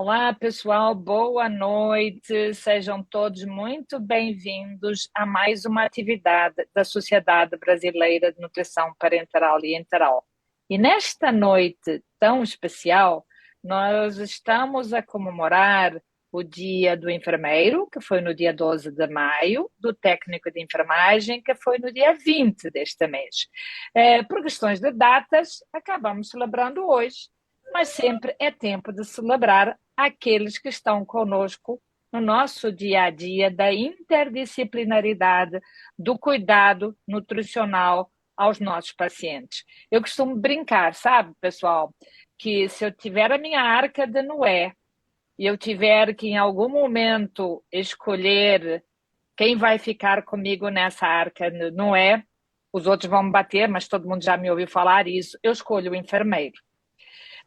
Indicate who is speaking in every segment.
Speaker 1: Olá, pessoal, boa noite. Sejam todos muito bem-vindos a mais uma atividade da Sociedade Brasileira de Nutrição Parenteral e Enteral. E nesta noite tão especial, nós estamos a comemorar o Dia do Enfermeiro, que foi no dia 12 de maio, do técnico de enfermagem, que foi no dia 20 deste mês. Por questões de datas, acabamos celebrando hoje, mas sempre é tempo de celebrar aqueles que estão conosco no nosso dia a dia da interdisciplinaridade do cuidado nutricional aos nossos pacientes. Eu costumo brincar, sabe, pessoal, que se eu tiver a minha arca de Noé e eu tiver que em algum momento escolher quem vai ficar comigo nessa arca de Noé, os outros vão me bater, mas todo mundo já me ouviu falar isso, eu escolho o enfermeiro.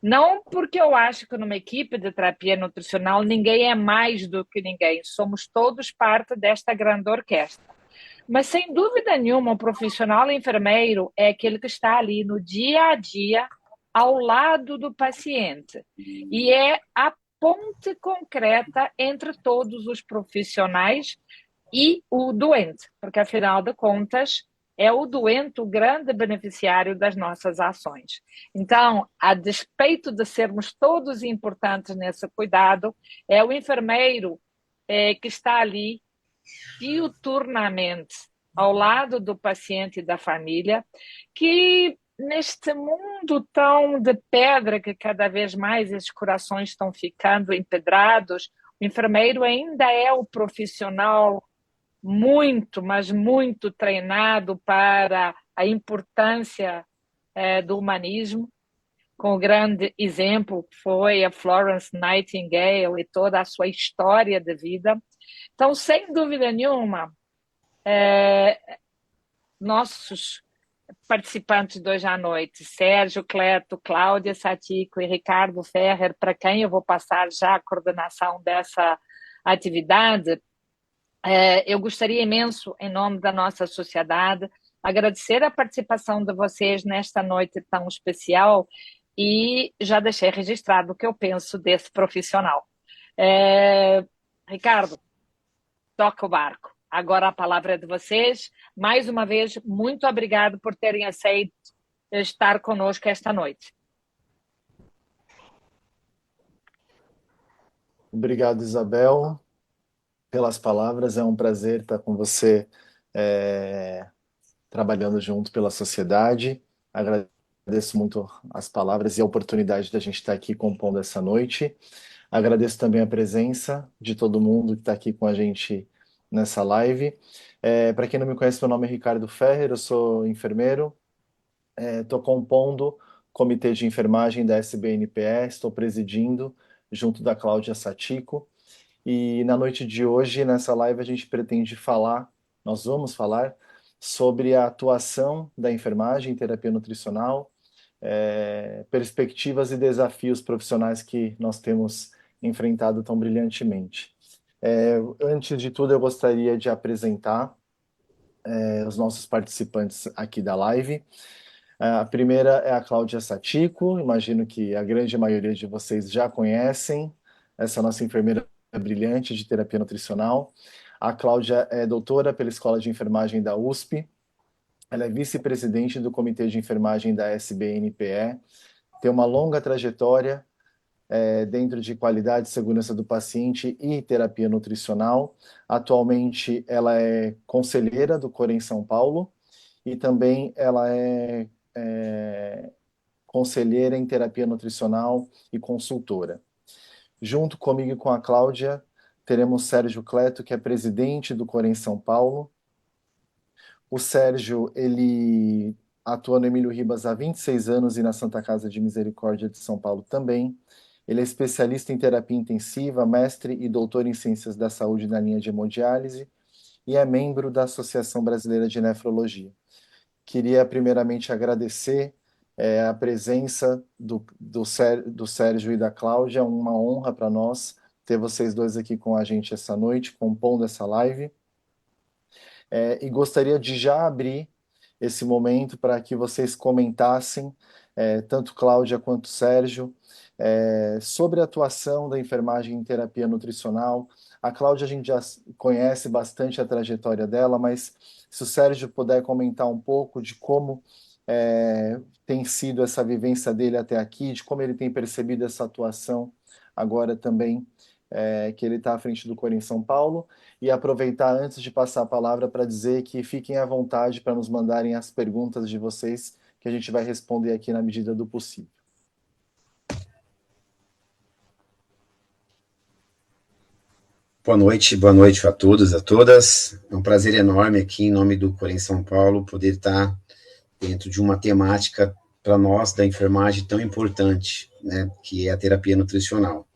Speaker 1: Não porque eu acho que numa equipe de terapia nutricional ninguém é mais do que ninguém, somos todos parte desta grande orquestra. Mas sem dúvida nenhuma, o profissional enfermeiro é aquele que está ali no dia a dia, ao lado do paciente. E é a ponte concreta entre todos os profissionais e o doente, porque afinal de contas é o doente o grande beneficiário das nossas ações. Então, a despeito de sermos todos importantes nesse cuidado, é o enfermeiro que está ali diuturnamente ao lado do paciente e da família, que neste mundo tão de pedra que cada vez mais esses corações estão ficando empedrados, o enfermeiro ainda é o profissional muito, mas muito treinado para a importância do humanismo, com o grande exemplo que foi a Florence Nightingale e toda a sua história de vida. Então, sem dúvida nenhuma, nossos participantes de hoje à noite, Sérgio Cleto, Cláudia Satico e Ricardo Ferrer, para quem eu vou passar já a coordenação dessa atividade, eu gostaria imenso, em nome da nossa sociedade, agradecer a participação de vocês nesta noite tão especial e já deixei registrado o que eu penso desse profissional. Ricardo, toca o barco. Agora a palavra é de vocês. Mais uma vez, muito obrigado por terem aceito estar conosco esta noite.
Speaker 2: Obrigado, Isabel, pelas palavras. É um prazer estar com você, é, trabalhando junto pela sociedade. Agradeço muito as palavras e a oportunidade da gente estar aqui compondo essa noite. Agradeço também a presença de todo mundo que está aqui com a gente nessa live. Para quem não me conhece, meu nome é Ricardo Ferrer, eu sou enfermeiro, estou compondo o comitê de enfermagem da SBNPE, estou presidindo junto da Cláudia Satico. E na noite de hoje, nessa live, a gente pretende falar, nós vamos falar sobre a atuação da enfermagem em terapia nutricional, perspectivas e desafios profissionais que nós temos enfrentado tão brilhantemente. Antes de tudo, eu gostaria de apresentar os nossos participantes aqui da live. A primeira é a Cláudia Satico, imagino que a grande maioria de vocês já conhecem essa nossa enfermeira brilhante de terapia nutricional. A Cláudia é doutora pela Escola de Enfermagem da USP, ela é vice-presidente do Comitê de Enfermagem da SBNPE, tem uma longa trajetória dentro de qualidade e segurança do paciente e terapia nutricional. Atualmente, ela é conselheira do Corém São Paulo e também ela é conselheira em terapia nutricional e consultora. Junto comigo e com a Cláudia, teremos Sérgio Cleto, que é presidente do Corém São Paulo. O Sérgio, ele atua no Emílio Ribas há 26 anos e na Santa Casa de Misericórdia de São Paulo também. Ele é especialista em terapia intensiva, mestre e doutor em ciências da saúde na linha de hemodiálise e é membro da Associação Brasileira de Nefrologia. Queria primeiramente agradecer a presença do Sérgio e da Cláudia. É uma honra para nós ter vocês dois aqui com a gente essa noite, compondo essa live. E gostaria de já abrir esse momento para que vocês comentassem, tanto Cláudia quanto Sérgio, Sobre a atuação da enfermagem em terapia nutricional. A Cláudia, a gente já conhece bastante a trajetória dela, mas se o Sérgio puder comentar um pouco de como tem sido essa vivência dele até aqui, de como ele tem percebido essa atuação agora também, que ele está à frente do Corém São Paulo, e aproveitar antes de passar a palavra para dizer que fiquem à vontade para nos mandarem as perguntas de vocês, que a gente vai responder aqui na medida do possível.
Speaker 3: Boa noite a todos, a todas. É um prazer enorme aqui, em nome do Corém São Paulo, poder estar dentro de uma temática para nós da enfermagem tão importante, né, que é a terapia nutricional,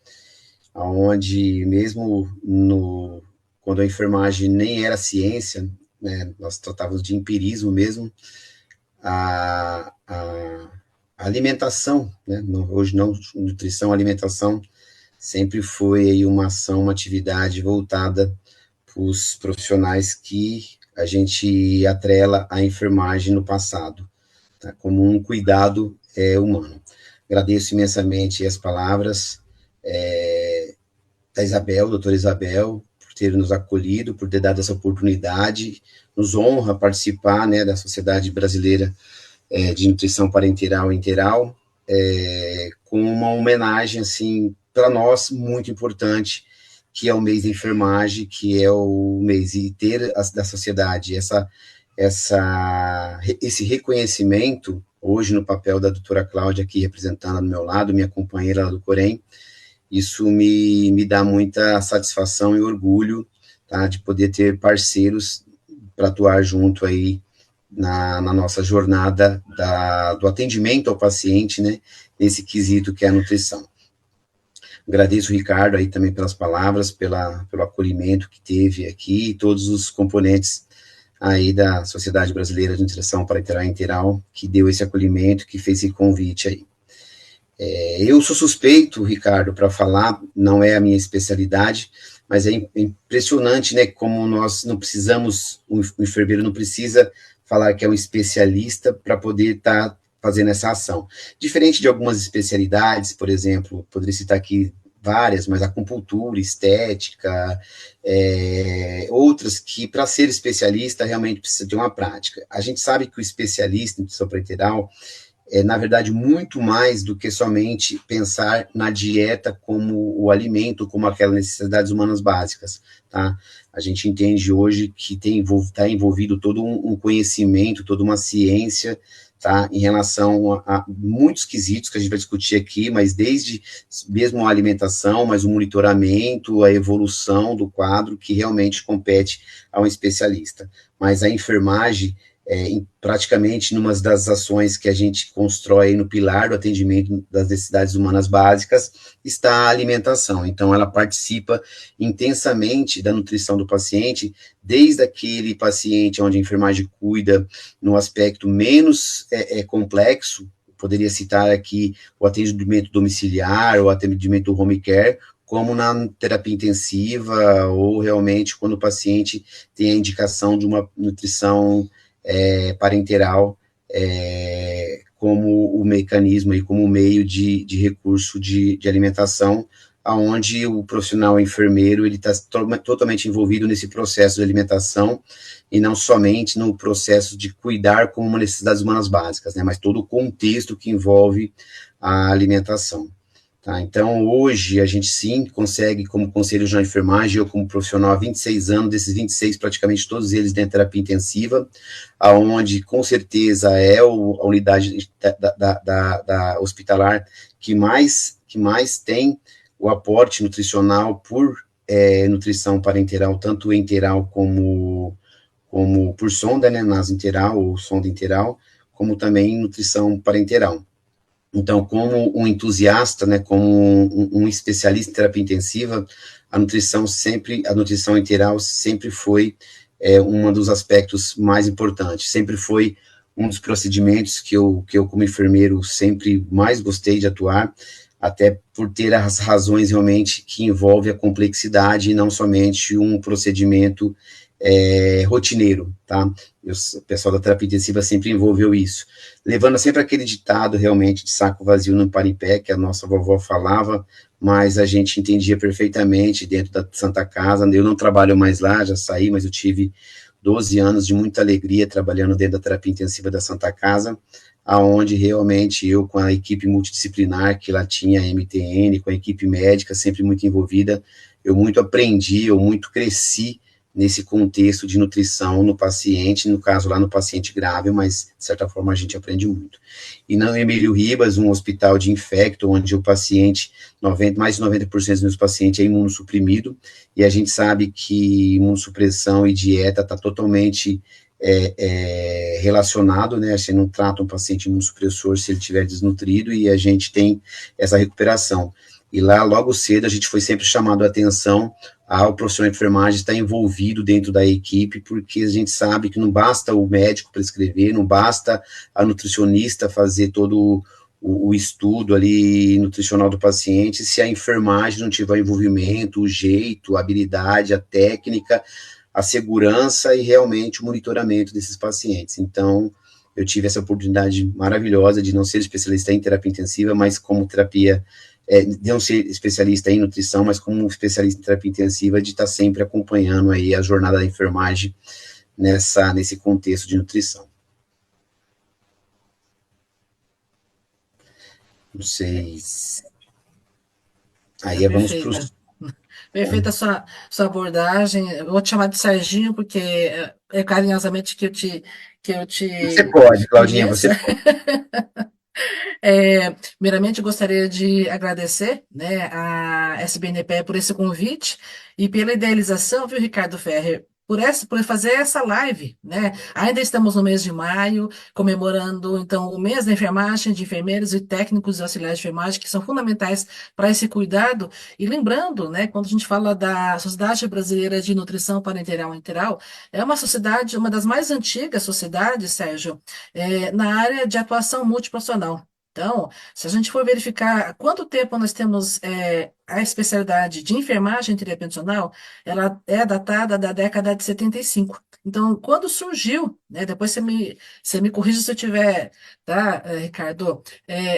Speaker 3: onde mesmo quando a enfermagem nem era ciência, né, nós tratávamos de empirismo mesmo, a alimentação, né, hoje não nutrição, alimentação, sempre foi aí uma ação, uma atividade voltada para os profissionais que a gente atrela à enfermagem no passado, tá? Como um cuidado humano. Agradeço imensamente as palavras da Isabel, doutora Isabel, por ter nos acolhido, por ter dado essa oportunidade. Nos honra participar, né, da Sociedade Brasileira de Nutrição Parenteral e Enteral, com uma homenagem, assim, para nós, muito importante, que é o mês da enfermagem, que é o mês, e ter da sociedade esse reconhecimento, hoje no papel da doutora Cláudia, aqui representando ao meu lado, minha companheira lá do Corém, isso me dá muita satisfação e orgulho, tá, de poder ter parceiros para atuar junto aí na nossa jornada do atendimento ao paciente, né, nesse quesito que é a nutrição. Agradeço o Ricardo aí também pelas palavras, pelo acolhimento que teve aqui, e todos os componentes aí da Sociedade Brasileira de Nutrição Parenteral e Enteral, que deu esse acolhimento, que fez esse convite aí. Eu sou suspeito, Ricardo, para falar, não é a minha especialidade, mas é impressionante, né, como nós não precisamos, o enfermeiro não precisa falar que é um especialista para poder estar fazendo essa ação. Diferente de algumas especialidades, por exemplo, poderia citar aqui várias, mas acupuntura, estética, outras que, para ser especialista, realmente precisa ter uma prática. A gente sabe que o especialista em nutrição parenteral na verdade, muito mais do que somente pensar na dieta como o alimento, como aquelas necessidades humanas básicas, tá? A gente entende hoje que está envolvido todo um conhecimento, toda uma ciência, tá? Em relação a muitos quesitos que a gente vai discutir aqui, mas desde mesmo a alimentação, mas o monitoramento, a evolução do quadro, que realmente compete a um especialista. Mas a enfermagem, praticamente numa das ações que a gente constrói no pilar do atendimento das necessidades humanas básicas, está a alimentação. Então, ela participa intensamente da nutrição do paciente, desde aquele paciente onde a enfermagem cuida no aspecto menos complexo, poderia citar aqui o atendimento domiciliar, ou atendimento home care, como na terapia intensiva, ou realmente quando o paciente tem a indicação de uma nutrição parenteral como o mecanismo e como o meio de recurso de alimentação, aonde o profissional enfermeiro ele está totalmente envolvido nesse processo de alimentação e não somente no processo de cuidar como uma necessidades humanas básicas, né, mas todo o contexto que envolve a alimentação. Tá, então, hoje, a gente sim consegue, como conselho de enfermagem, eu como profissional há 26 anos, desses 26, praticamente todos eles dentro da terapia intensiva, aonde com certeza é a unidade da hospitalar que mais tem o aporte nutricional por nutrição parenteral, tanto enteral como por sonda, né, nasoenteral ou sonda enteral, como também nutrição parenteral. Então, como um entusiasta, né, como um especialista em terapia intensiva, a nutrição enteral sempre foi um dos aspectos mais importantes, sempre foi um dos procedimentos que eu como enfermeiro, sempre mais gostei de atuar, até por ter as razões realmente que envolve a complexidade e não somente um procedimento rotineiro, tá? O pessoal da terapia intensiva sempre envolveu isso, levando sempre aquele ditado realmente de saco vazio não para em pé, que a nossa vovó falava, mas a gente entendia perfeitamente dentro da Santa Casa. Eu não trabalho mais lá, já saí, mas eu tive 12 anos de muita alegria trabalhando dentro da terapia intensiva da Santa Casa, aonde realmente eu, com a equipe multidisciplinar que lá tinha, a MTN, com a equipe médica sempre muito envolvida, eu muito aprendi, eu muito cresci nesse contexto de nutrição no paciente, no caso lá no paciente grave, mas de certa forma a gente aprende muito. E na Emílio Ribas, um hospital de infecto, onde o paciente, mais de 90% dos meus pacientes é imunossuprimido, e a gente sabe que imunossupressão e dieta está totalmente relacionado, né? Você não trata um paciente imunossupressor se ele estiver desnutrido, e a gente tem essa recuperação. E lá, logo cedo, a gente foi sempre chamado a atenção ao profissional de enfermagem estar envolvido dentro da equipe, porque a gente sabe que não basta o médico prescrever, não basta a nutricionista fazer todo o estudo ali nutricional do paciente, se a enfermagem não tiver envolvimento, o jeito, a habilidade, a técnica, a segurança e realmente o monitoramento desses pacientes. Então, eu tive essa oportunidade maravilhosa de não ser especialista em terapia intensiva, mas como terapia, de não ser especialista em nutrição, mas como especialista em terapia intensiva, de estar sempre acompanhando aí a jornada da enfermagem nesse contexto de nutrição. Não sei. Aí vamos para os.
Speaker 4: Perfeita sua abordagem. Eu vou te chamar de Serginho, porque é carinhosamente que eu te
Speaker 3: Você pode, Claudinha,
Speaker 4: conheço.
Speaker 3: você pode.
Speaker 4: Primeiramente, eu gostaria de agradecer, né, a SBNPE por esse convite e pela idealização, viu, Ricardo Ferrer, por fazer essa live, né? Ainda estamos no mês de maio, comemorando, então, o mês da enfermagem, de enfermeiros e técnicos e auxiliares de enfermagem, que são fundamentais para esse cuidado. E lembrando, né, quando a gente fala da Sociedade Brasileira de Nutrição Parenteral e Enteral, é uma sociedade, uma das mais antigas sociedades, Sérgio, na área de atuação multiprofissional. Então, se a gente for verificar há quanto tempo nós temos a especialidade de enfermagem intervencional, ela é datada da década de 75. Então, quando surgiu, né, depois você me corrija se eu tiver, tá, Ricardo,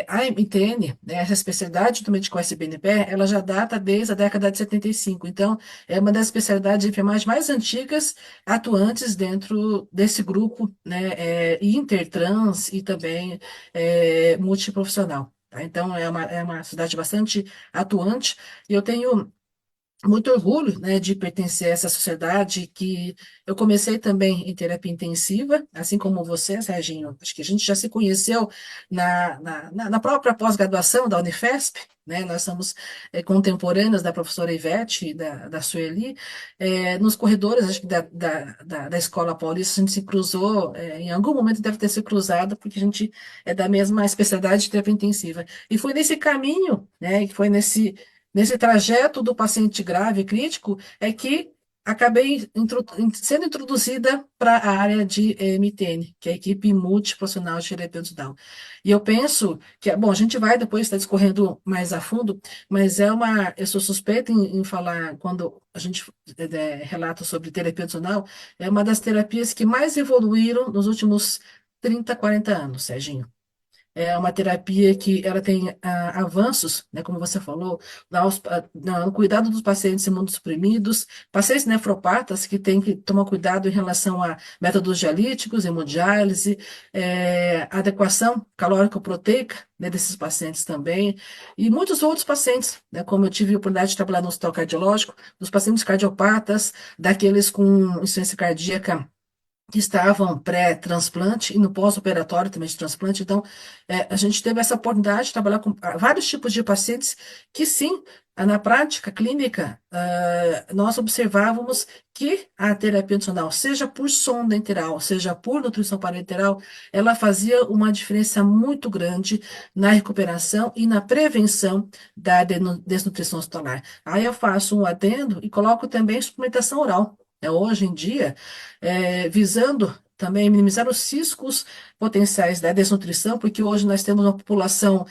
Speaker 4: a MTN, né, essa especialidade do médico SBNPE, ela já data desde a década de 75. Então, é uma das especialidades de enfermagem mais antigas atuantes dentro desse grupo, né, intertrans e também multiprofissional. Tá? Então, é uma cidade bastante atuante, e eu tenho muito orgulho, né, de pertencer a essa sociedade que eu comecei também em terapia intensiva, assim como você, Serginho. Acho que a gente já se conheceu na própria pós-graduação da Unifesp, né? Nós somos contemporâneas da professora Ivete e da Sueli. Nos corredores, acho que da Escola Paulista, a gente se cruzou, em algum momento deve ter se cruzado, porque a gente é da mesma especialidade de terapia intensiva. E foi nesse caminho, né, que foi nesse trajeto do paciente grave e crítico, é que acabei sendo introduzida para a área de MTN, que é a equipe multiprofissional de terapia intensiva. E eu penso que, bom, a gente vai depois estar discorrendo mais a fundo, mas eu sou suspeita em falar, quando a gente relata sobre terapia intensiva, é uma das terapias que mais evoluíram nos últimos 30, 40 anos, Serginho. É uma terapia que ela tem avanços, né, como você falou, no cuidado dos pacientes imunossuprimidos, pacientes nefropatas que têm que tomar cuidado em relação a métodos dialíticos, hemodiálise, adequação calórico-proteica, né, desses pacientes também, e muitos outros pacientes, né, como eu tive a oportunidade de trabalhar no hospital cardiológico, dos pacientes cardiopatas, daqueles com insuficiência cardíaca que estavam pré-transplante e no pós-operatório também de transplante. Então, a gente teve essa oportunidade de trabalhar com vários tipos de pacientes que, sim, na prática clínica, nós observávamos que a terapia nutricional, seja por sonda enteral, seja por nutrição parenteral, ela fazia uma diferença muito grande na recuperação e na prevenção da desnutrição hospitalar. Aí eu faço um adendo e coloco também suplementação oral. Hoje em dia, visando também minimizar os riscos potenciais da desnutrição, porque hoje nós temos uma população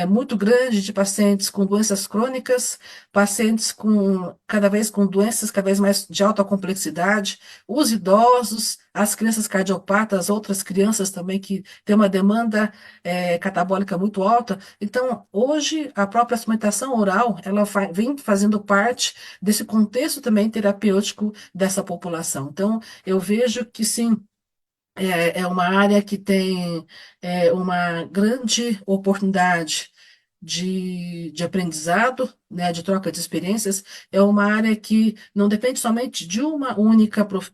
Speaker 4: muito grande de pacientes com doenças crônicas, pacientes com cada vez com doenças cada vez mais de alta complexidade, os idosos, as crianças cardiopatas, outras crianças também que têm uma demanda catabólica muito alta. Então, hoje, a própria suplementação oral, ela vem fazendo parte desse contexto também terapêutico dessa população. Então, eu vejo que sim, é uma área que tem uma grande oportunidade de aprendizado, né, de troca de experiências. É uma área que não depende somente de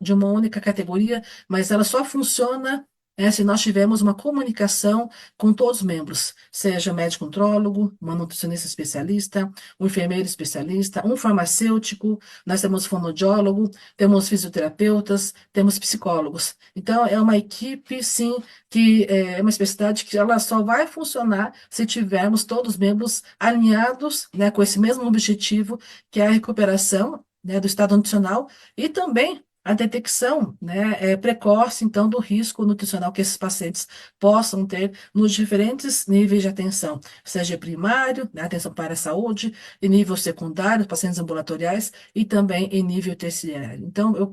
Speaker 4: de uma única categoria, mas ela só funciona se nós tivermos uma comunicação com todos os membros, seja médico nutrólogo, uma nutricionista especialista, um enfermeiro especialista, um farmacêutico, nós temos fonoaudiólogo, temos fisioterapeutas, temos psicólogos. Então, é uma equipe, sim, que é uma especialidade que ela só vai funcionar se tivermos todos os membros alinhados, né, com esse mesmo objetivo, que é a recuperação, né, do estado nutricional e também a detecção, né, precoce, então, do risco nutricional que esses pacientes possam ter nos diferentes níveis de atenção, seja primário, né, atenção para a saúde, em nível secundário, pacientes ambulatoriais, e também em nível terciário. Então, eu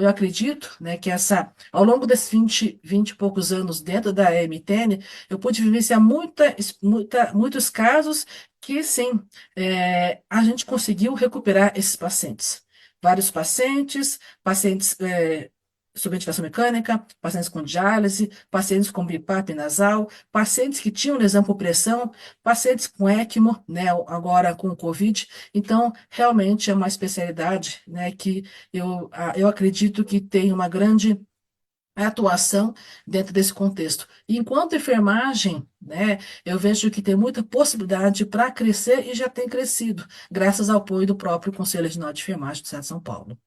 Speaker 4: acredito, né, que ao longo desses 20 e poucos anos dentro da MTN, eu pude vivenciar muitos casos que, sim, a gente conseguiu recuperar esses pacientes. Vários pacientes sob ventilação mecânica, pacientes com diálise, pacientes com BIPAP nasal, pacientes que tinham lesão por pressão, pacientes com ECMO, né, agora com Covid. Então, realmente é uma especialidade, né, que eu acredito que tem uma grande atuação dentro desse contexto. E enquanto enfermagem, né, eu vejo que tem muita possibilidade para crescer e já tem crescido, graças ao apoio do próprio Conselho Regional de Enfermagem do Estado de São Paulo.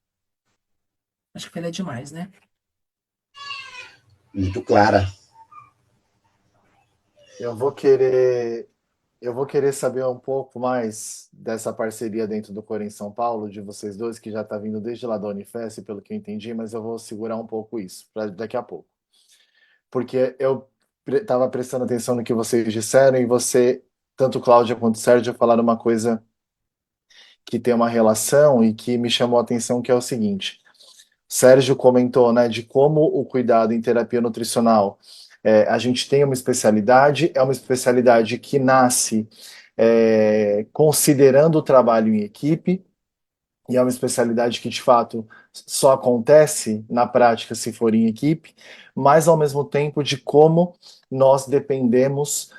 Speaker 4: Acho que falei demais, né?
Speaker 3: Muito clara.
Speaker 2: Eu vou querer, eu vou querer saber um pouco mais dessa parceria dentro do Corém São Paulo, de vocês dois, que já está vindo desde lá da Unifesp, pelo que eu entendi, mas eu vou segurar um pouco isso para daqui a pouco. Porque eu estava prestando atenção no que vocês disseram e você, tanto Cláudia quanto Sérgio, falaram uma coisa que tem uma relação e que me chamou a atenção, que é o seguinte. Sérgio comentou, né, de como o cuidado em terapia nutricional, a gente tem uma especialidade, é uma especialidade que nasce considerando o trabalho em equipe, e é uma especialidade que de fato só acontece na prática se for em equipe, mas ao mesmo tempo de como nós dependemos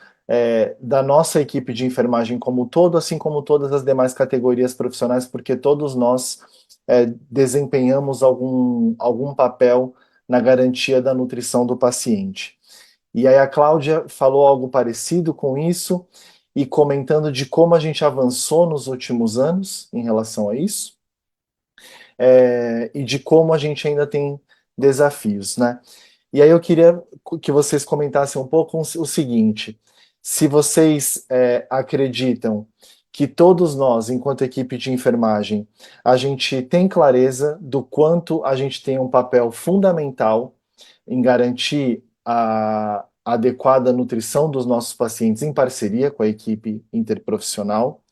Speaker 2: da nossa equipe de enfermagem como um todo, assim como todas as demais categorias profissionais, porque todos nós desempenhamos algum papel na garantia da nutrição do paciente. E aí a Cláudia falou algo parecido com isso, e comentando de como a gente avançou nos últimos anos em relação a isso, e de como a gente ainda tem desafios, né? E aí eu queria que vocês comentassem um pouco o seguinte: se vocês acreditam que todos nós, enquanto equipe de enfermagem, a gente tem clareza do quanto a gente tem um papel fundamental em garantir a adequada nutrição dos nossos pacientes em parceria com a equipe interprofissional,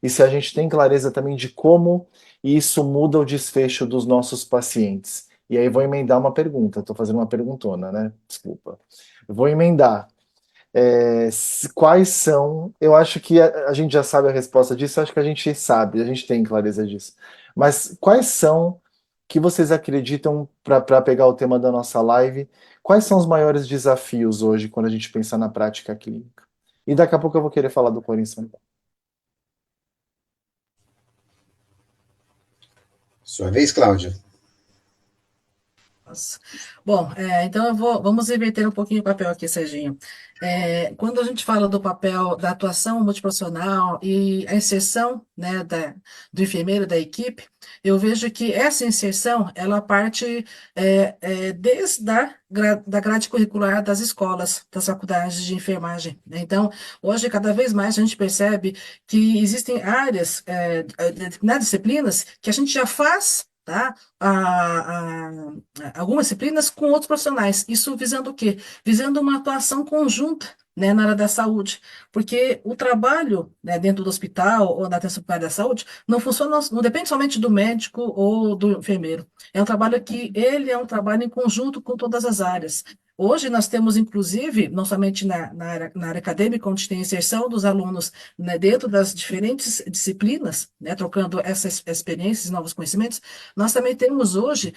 Speaker 2: e se a gente tem clareza também de como isso muda o desfecho dos nossos pacientes. E aí vou emendar uma pergunta, estou fazendo uma perguntona, né? Desculpa. Eu vou emendar. Quais são? Eu acho que a gente já sabe a resposta disso, acho que a gente sabe, a gente tem clareza disso. Mas quais são que vocês acreditam, para pegar o tema da nossa live, quais são os maiores desafios hoje quando a gente pensa na prática clínica? E daqui a pouco eu vou querer falar do Corinthians São Paulo.
Speaker 3: Sua vez, Cláudia.
Speaker 4: Nossa. Bom, então vamos inverter um pouquinho o papel aqui, Serginho. Quando a gente fala do papel da atuação multiprofissional e a inserção, né, do enfermeiro da equipe, eu vejo que essa inserção, ela parte desde da grade curricular das escolas, das faculdades de enfermagem, né? Então, hoje, cada vez mais, a gente percebe que existem áreas, determinadas disciplinas, que a gente já faz tá? Algumas disciplinas com outros profissionais. Isso visando o quê? Visando uma atuação conjunta, né, na área da saúde, porque o trabalho, né, dentro do hospital ou na atenção primária da saúde não funciona, não depende somente do médico ou do enfermeiro. É um trabalho que ele é um trabalho em conjunto com todas as áreas. Hoje nós temos, inclusive, não somente na área acadêmica, onde tem inserção dos alunos, né, dentro das diferentes disciplinas, né, trocando essas experiências, novos conhecimentos, nós também temos hoje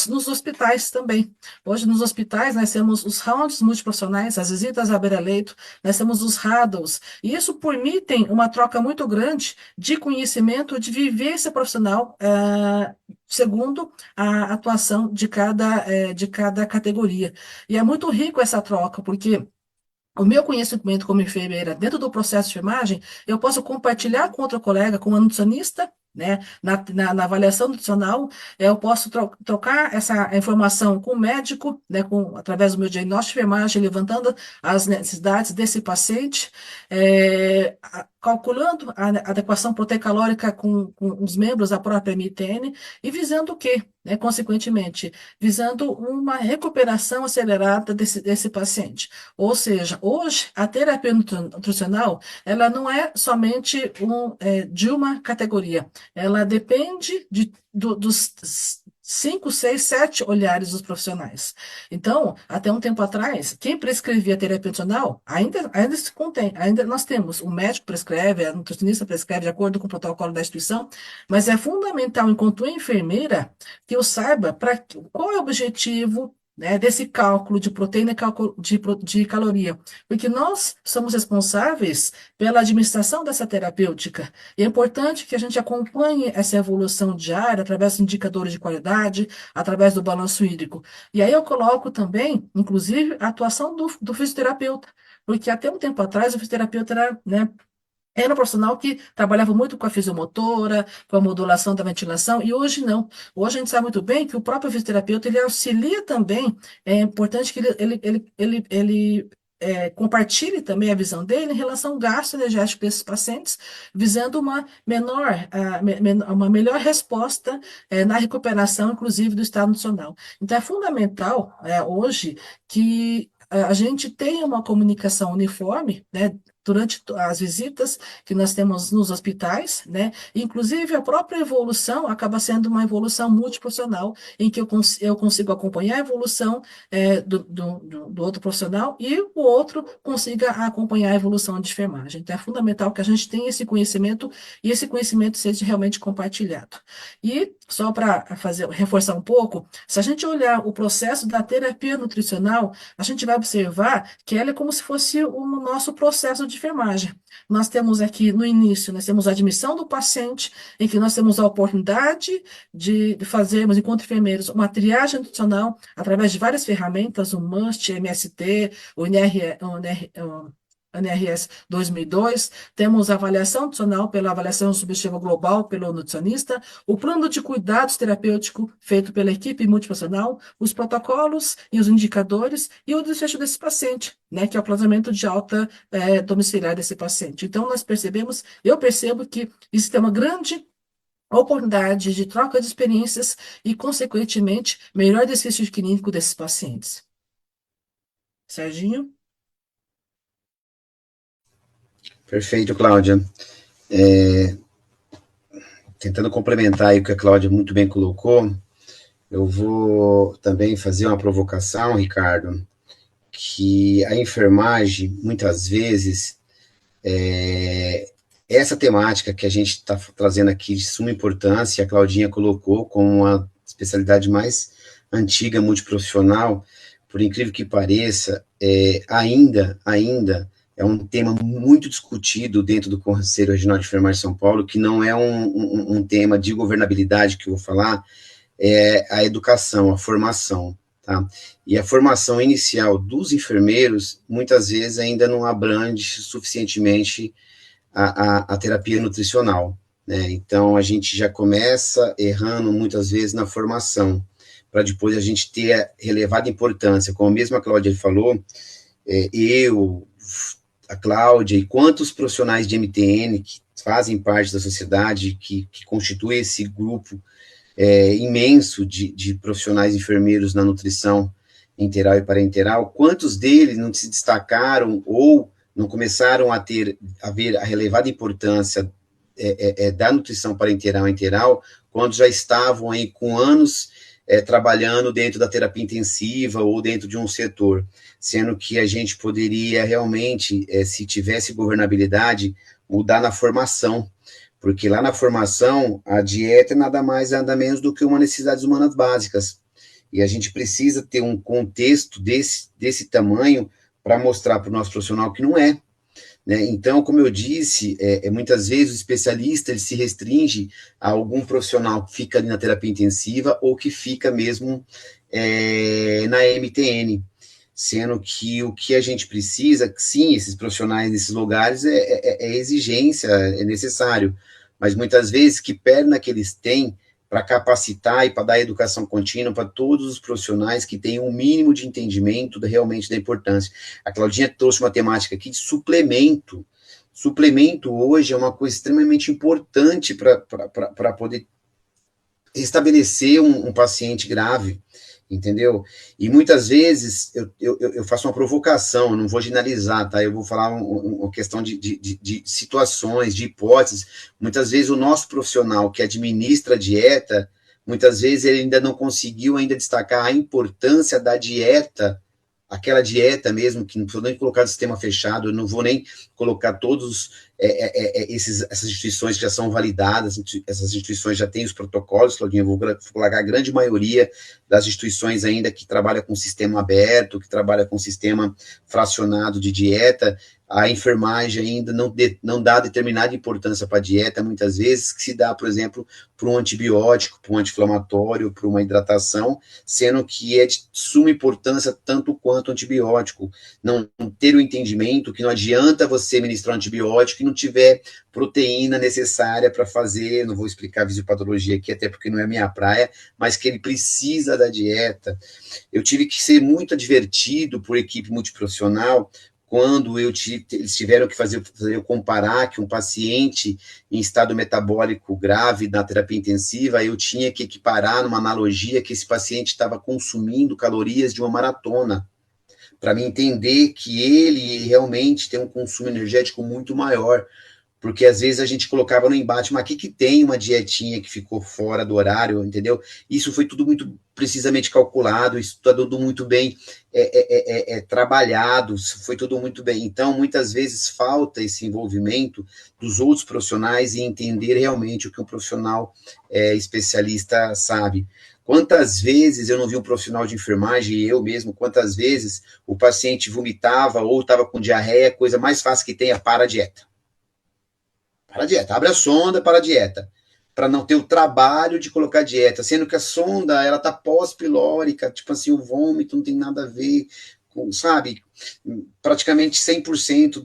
Speaker 4: nos hospitais também. Hoje, nos hospitais, nós temos os rounds multiprofissionais, as visitas à beira-leito, nós temos os huddles, e isso permitem uma troca muito grande de conhecimento, de vivência profissional, segundo a atuação de cada categoria. E é muito rico essa troca, porque o meu conhecimento como enfermeira dentro do processo de enfermagem, eu posso compartilhar com outro colega, com uma nutricionista, né? Na avaliação nutricional, eu posso trocar essa informação com o médico, né? Através do meu diagnóstico de enfermagem, levantando as necessidades desse paciente, calculando a adequação proteico-calórica com os membros da própria MTN, e visando o quê? Consequentemente, visando uma recuperação acelerada desse paciente. Ou seja, hoje a terapia nutricional, ela não é somente de uma categoria, ela depende dos 5, 6, 7 olhares dos profissionais. Então, até um tempo atrás, quem prescrevia terapia nutricional ainda se contém, ainda nós temos, o médico prescreve, a nutricionista prescreve de acordo com o protocolo da instituição, mas é fundamental, enquanto enfermeira, que eu saiba qual é o objetivo, né, desse cálculo de proteína e cálculo de caloria, porque nós somos responsáveis pela administração dessa terapêutica. E é importante que a gente acompanhe essa evolução diária através de indicadores de qualidade, através do balanço hídrico. E aí eu coloco também, inclusive, a atuação do fisioterapeuta, porque até um tempo atrás o fisioterapeuta era, né, era um profissional que trabalhava muito com a fisiomotora, com a modulação da ventilação, e hoje não. Hoje a gente sabe muito bem que o próprio fisioterapeuta, ele auxilia também, é importante que ele compartilhe também a visão dele em relação ao gasto energético desses pacientes, visando uma melhor resposta na recuperação, inclusive, do estado nutricional. Então, é fundamental hoje que a gente tenha uma comunicação uniforme, né, durante as visitas que nós temos nos hospitais, né? Inclusive, a própria evolução acaba sendo uma evolução multiprofissional, em que eu consigo acompanhar a evolução do outro profissional e o outro consiga acompanhar a evolução de enfermagem. Então, é fundamental que a gente tenha esse conhecimento e esse conhecimento seja realmente compartilhado. E, só para reforçar um pouco, se a gente olhar o processo da terapia nutricional, a gente vai observar que ela é como se fosse o nosso processo de enfermagem. Nós temos aqui no início, nós temos a admissão do paciente, em que nós temos a oportunidade de fazermos, enquanto enfermeiros, uma triagem nutricional através de várias ferramentas, o MUST, MST, o NRS 2002, temos a avaliação nutricional pela avaliação subjetiva global pelo nutricionista, o plano de cuidados terapêutico feito pela equipe multiprofissional, os protocolos e os indicadores e o desfecho desse paciente, né, que é o planejamento de alta domiciliar desse paciente. Então, eu percebo que existe uma grande oportunidade de troca de experiências e, consequentemente, melhor desfecho clínico desses pacientes. Serginho?
Speaker 3: Perfeito, Cláudia. Tentando complementar aí o que a Cláudia muito bem colocou, eu vou também fazer uma provocação, Ricardo, que a enfermagem, muitas vezes, essa temática que a gente está trazendo aqui de suma importância, a Claudinha colocou como uma especialidade mais antiga, multiprofissional, por incrível que pareça, ainda é um tema muito discutido dentro do Conselho Regional de Enfermagem de São Paulo, que não é um tema de governabilidade que eu vou falar, é a educação, a formação, tá? E a formação inicial dos enfermeiros, muitas vezes, ainda não abrange suficientemente a terapia nutricional, né? Então, a gente já começa errando, muitas vezes, na formação, para depois a gente ter a relevada importância. Como mesmo a Cláudia falou, eu a Cláudia e quantos profissionais de MTN que fazem parte da sociedade, que constitui esse grupo imenso de profissionais enfermeiros na nutrição enteral e parenteral, quantos deles não se destacaram ou não começaram a ver a relevada importância da nutrição parenteral e enteral quando já estavam aí com anos trabalhando dentro da terapia intensiva ou dentro de um setor, sendo que a gente poderia realmente, se tivesse governabilidade, mudar na formação, porque lá na formação, a dieta é nada mais, nada menos do que uma necessidades humanas básicas. E a gente precisa ter um contexto desse tamanho para mostrar para o nosso profissional que não é. Né? Então, como eu disse, muitas vezes o especialista ele se restringe a algum profissional que fica ali na terapia intensiva ou que fica mesmo na MTN. Sendo que o que a gente precisa, sim, esses profissionais nesses lugares é exigência, é necessário, mas muitas vezes que perna que eles têm para capacitar e para dar educação contínua para todos os profissionais que tenham um mínimo de entendimento realmente da importância. A Claudinha trouxe uma temática aqui de suplemento. Suplemento hoje é uma coisa extremamente importante para poder estabelecer um paciente grave, entendeu? E muitas vezes eu faço uma provocação, eu não vou generalizar, tá? Eu vou falar uma questão de situações, de hipóteses. Muitas vezes o nosso profissional que administra a dieta, muitas vezes ele ainda não conseguiu ainda destacar a importância da dieta, aquela dieta mesmo, que não precisa nem colocar no sistema fechado, eu não vou nem colocar todos essas instituições que já são validadas, essas instituições já têm os protocolos, Claudinha, eu vou colocar a grande maioria das instituições ainda que trabalha com sistema aberto, que trabalha com sistema fracionado de dieta, a enfermagem ainda não dá determinada importância para a dieta, muitas vezes, que se dá, por exemplo, para um antibiótico, para um anti-inflamatório, para uma hidratação, sendo que é de suma importância tanto quanto o antibiótico. Não ter o entendimento que não adianta você ministrar um antibiótico e não tiver proteína necessária para fazer, não vou explicar a fisiopatologia aqui, até porque não é a minha praia, mas que ele precisa da dieta. Eu tive que ser muito advertido por equipe multiprofissional quando eles tiveram que fazer eu comparar que um paciente em estado metabólico grave na terapia intensiva, eu tinha que equiparar numa analogia que esse paciente estava consumindo calorias de uma maratona, para me entender que ele realmente tem um consumo energético muito maior, porque às vezes a gente colocava no embate, mas que tem uma dietinha que ficou fora do horário, entendeu? Isso foi tudo muito precisamente calculado, isso está tudo muito bem trabalhado, foi tudo muito bem. Então, muitas vezes falta esse envolvimento dos outros profissionais e entender realmente o que um profissional especialista sabe. Quantas vezes eu não vi um profissional de enfermagem, e eu mesmo, quantas vezes o paciente vomitava ou estava com diarreia, a coisa mais fácil que tem é para a dieta. Para a dieta, abre a sonda para a dieta, para não ter o trabalho de colocar dieta, sendo que a sonda, ela tá pós-pilórica, tipo assim, o vômito não tem nada a ver com, sabe, praticamente 100%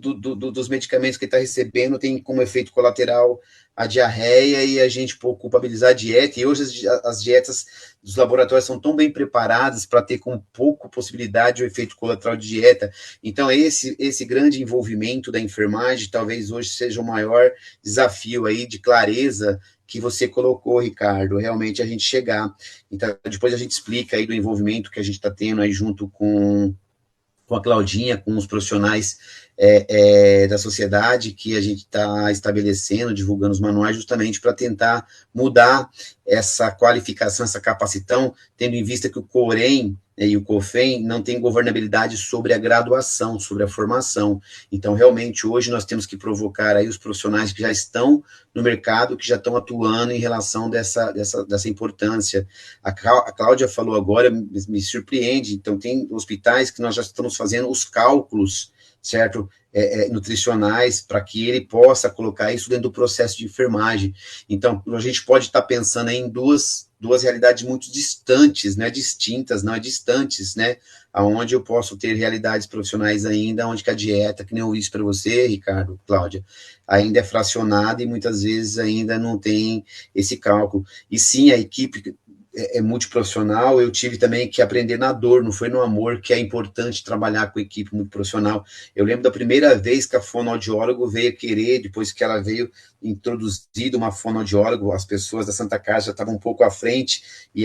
Speaker 3: dos medicamentos que ele está recebendo tem como efeito colateral a diarreia e a gente culpabilizar a dieta, e hoje as dietas dos laboratórios são tão bem preparadas para ter com pouco possibilidade o efeito colateral de dieta. Então esse grande envolvimento da enfermagem talvez hoje seja o maior desafio aí de clareza que você colocou, Ricardo, realmente a gente chegar. Então depois a gente explica aí do envolvimento que a gente está tendo aí junto com a Claudinha, com os profissionais da sociedade que a gente está estabelecendo, divulgando os manuais, justamente para tentar mudar essa qualificação, essa capacitação, tendo em vista que o COREM e o COFEM não têm governabilidade sobre a graduação, sobre a formação. Então, realmente, hoje nós temos que provocar aí os profissionais que já estão no mercado, que já estão atuando em relação dessa importância. A Cláudia falou agora, me surpreende, então tem hospitais que nós já estamos fazendo os cálculos, certo? Nutricionais, para que ele possa colocar isso dentro do processo de enfermagem. Então, a gente pode estar pensando em duas realidades muito distantes, não é distintas, não é distantes, né? Aonde eu posso ter realidades profissionais ainda, onde que a dieta, que nem eu disse para você, Ricardo, Cláudia, ainda é fracionada e muitas vezes ainda não tem esse cálculo. E sim, a equipe é multiprofissional, eu tive também que aprender na dor, não foi no amor, que é importante trabalhar com equipe multiprofissional. Eu lembro da primeira vez que a fonoaudióloga veio querer, depois que ela veio introduzida uma fonoaudióloga, as pessoas da Santa Casa já estavam um pouco à frente, e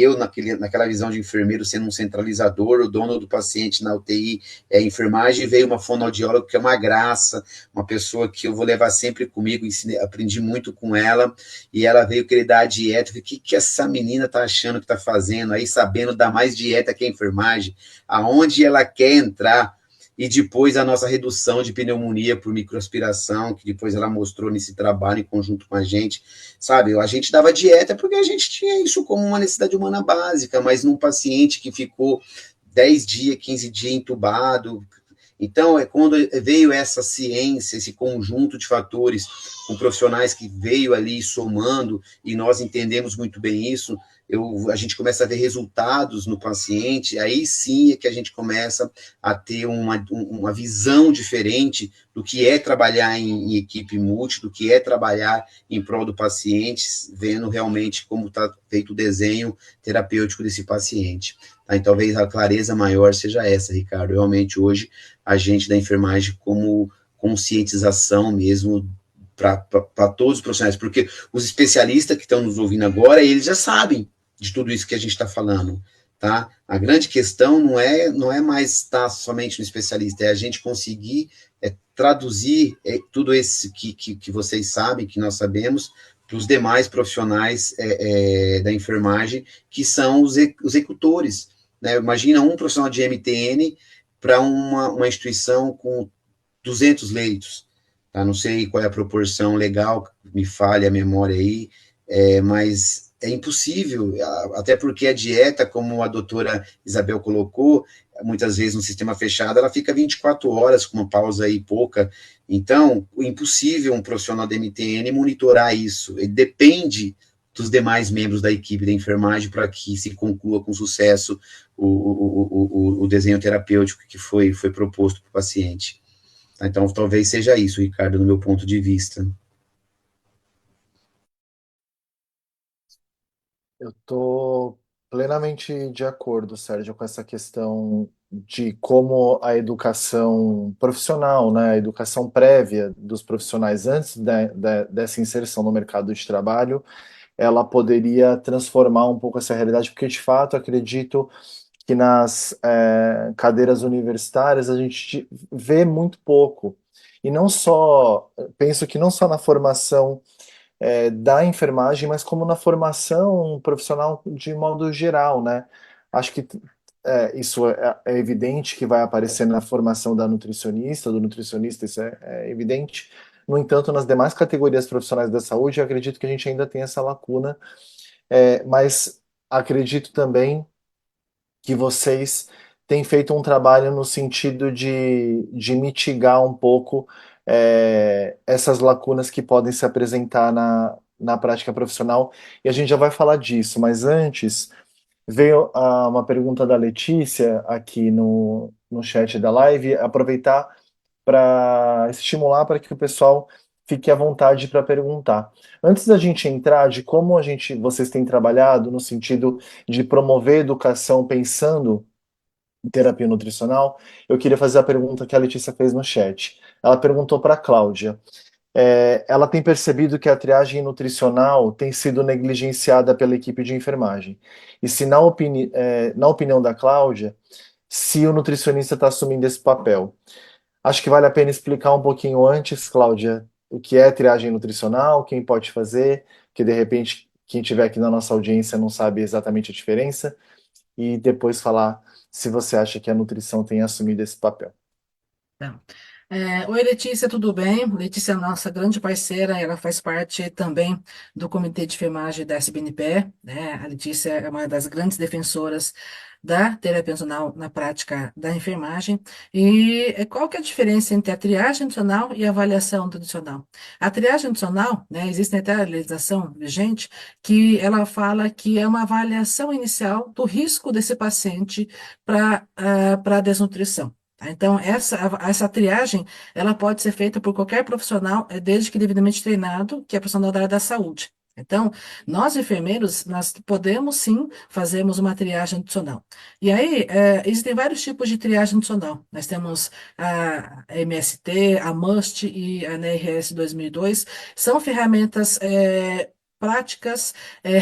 Speaker 3: eu, naquela visão de enfermeiro, sendo um centralizador, o dono do paciente na UTI é enfermagem, veio uma fonoaudióloga que é uma graça, uma pessoa que eu vou levar sempre comigo, aprendi muito com ela, e ela veio querer dar a dieta. Eu falei, o que essa menina tá achando que tá fazendo aí, sabendo dar mais dieta que a enfermagem, aonde ela quer entrar? E depois a nossa redução de pneumonia por microaspiração, que depois ela mostrou nesse trabalho em conjunto com a gente, sabe? A gente dava dieta porque a gente tinha isso como uma necessidade humana básica, mas num paciente que ficou 10 dias, 15 dias entubado. Então, é quando veio essa ciência, esse conjunto de fatores, com profissionais que veio ali somando, e nós entendemos muito bem isso, a gente começa a ver resultados no paciente, aí sim é que a gente começa a ter uma visão diferente do que é trabalhar em equipe multi, do que é trabalhar em prol do paciente, vendo realmente como está feito o desenho terapêutico desse paciente. Tá? E talvez a clareza maior seja essa, Ricardo. Realmente, hoje, a gente da enfermagem como conscientização mesmo para todos os profissionais, porque os especialistas que estão nos ouvindo agora, eles já sabem de tudo isso que a gente está falando, tá? A grande questão não é mais estar somente no especialista, é a gente conseguir traduzir tudo isso que vocês sabem, que nós sabemos, para os demais profissionais da enfermagem, que são os executores, né? Imagina um profissional de MTN para uma instituição com 200 leitos, tá? Não sei qual é a proporção legal, me falha a memória aí, mas é impossível, até porque a dieta, como a doutora Isabel colocou, muitas vezes no sistema fechado, ela fica 24 horas com uma pausa aí pouca, então, impossível um profissional da MTN monitorar isso, ele depende dos demais membros da equipe da enfermagem para que se conclua com sucesso o desenho terapêutico que foi proposto para o paciente. Então, talvez seja isso, Ricardo, no meu ponto de vista.
Speaker 2: Eu estou plenamente de acordo, Sérgio, com essa questão de como a educação profissional, né, a educação prévia dos profissionais antes dessa inserção no mercado de trabalho, ela poderia transformar um pouco essa realidade, porque de fato acredito que nas cadeiras universitárias a gente vê muito pouco. E não só, penso que não só na formação da enfermagem, mas como na formação profissional de modo geral, né? Acho que isso é evidente que vai aparecer na formação da nutricionista, do nutricionista, isso é evidente. No entanto, nas demais categorias profissionais da saúde, eu acredito que a gente ainda tem essa lacuna, mas acredito também que vocês têm feito um trabalho no sentido de mitigar um pouco essas lacunas que podem se apresentar na prática profissional, e a gente já vai falar disso, mas antes veio uma pergunta da Letícia aqui no chat da live, aproveitar para estimular para que o pessoal fique à vontade para perguntar. Antes da gente entrar de como vocês têm trabalhado no sentido de promover educação pensando em terapia nutricional, eu queria fazer a pergunta que a Letícia fez no chat. Ela perguntou para a Cláudia. Ela tem percebido que a triagem nutricional tem sido negligenciada pela equipe de enfermagem. E se na opinião da Cláudia, se o nutricionista está assumindo esse papel. Acho que vale a pena explicar um pouquinho antes, Cláudia, o que é triagem nutricional, quem pode fazer, que de repente quem estiver aqui na nossa audiência não sabe exatamente a diferença, e depois falar se você acha que a nutrição tem assumido esse papel.
Speaker 4: Então, oi, Letícia, tudo bem? Letícia é nossa grande parceira, ela faz parte também do Comitê de Enfermagem da SBNPE, né? A Letícia é uma das grandes defensoras da terapia funcional na prática da enfermagem. E qual que é a diferença entre a triagem nutricional e a avaliação nutricional? A triagem nutricional, né, existe até a legislação vigente, que ela fala que é uma avaliação inicial do risco desse paciente para desnutrição. Tá? Então, essa triagem, ela pode ser feita por qualquer profissional, desde que devidamente treinado, que é profissional da área da saúde. Então, nós enfermeiros, nós podemos sim fazermos uma triagem nutricional. E aí, existem vários tipos de triagem nutricional. Nós temos a MST, a MUST e a NRS 2002. São ferramentas práticas,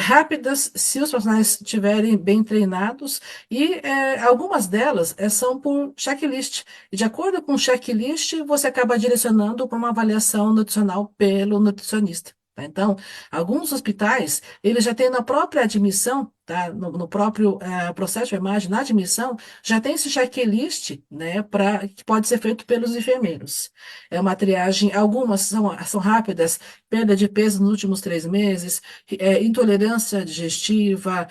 Speaker 4: rápidas, se os profissionais estiverem bem treinados, e algumas delas são por checklist. E de acordo com o checklist, você acaba direcionando para uma avaliação nutricional pelo nutricionista. Tá? Então, alguns hospitais, eles já têm na própria admissão, tá? No próprio processo de enfermagem, na admissão, já tem esse checklist, né, que pode ser feito pelos enfermeiros. É uma triagem, algumas são rápidas, perda de peso nos últimos 3 meses, intolerância digestiva,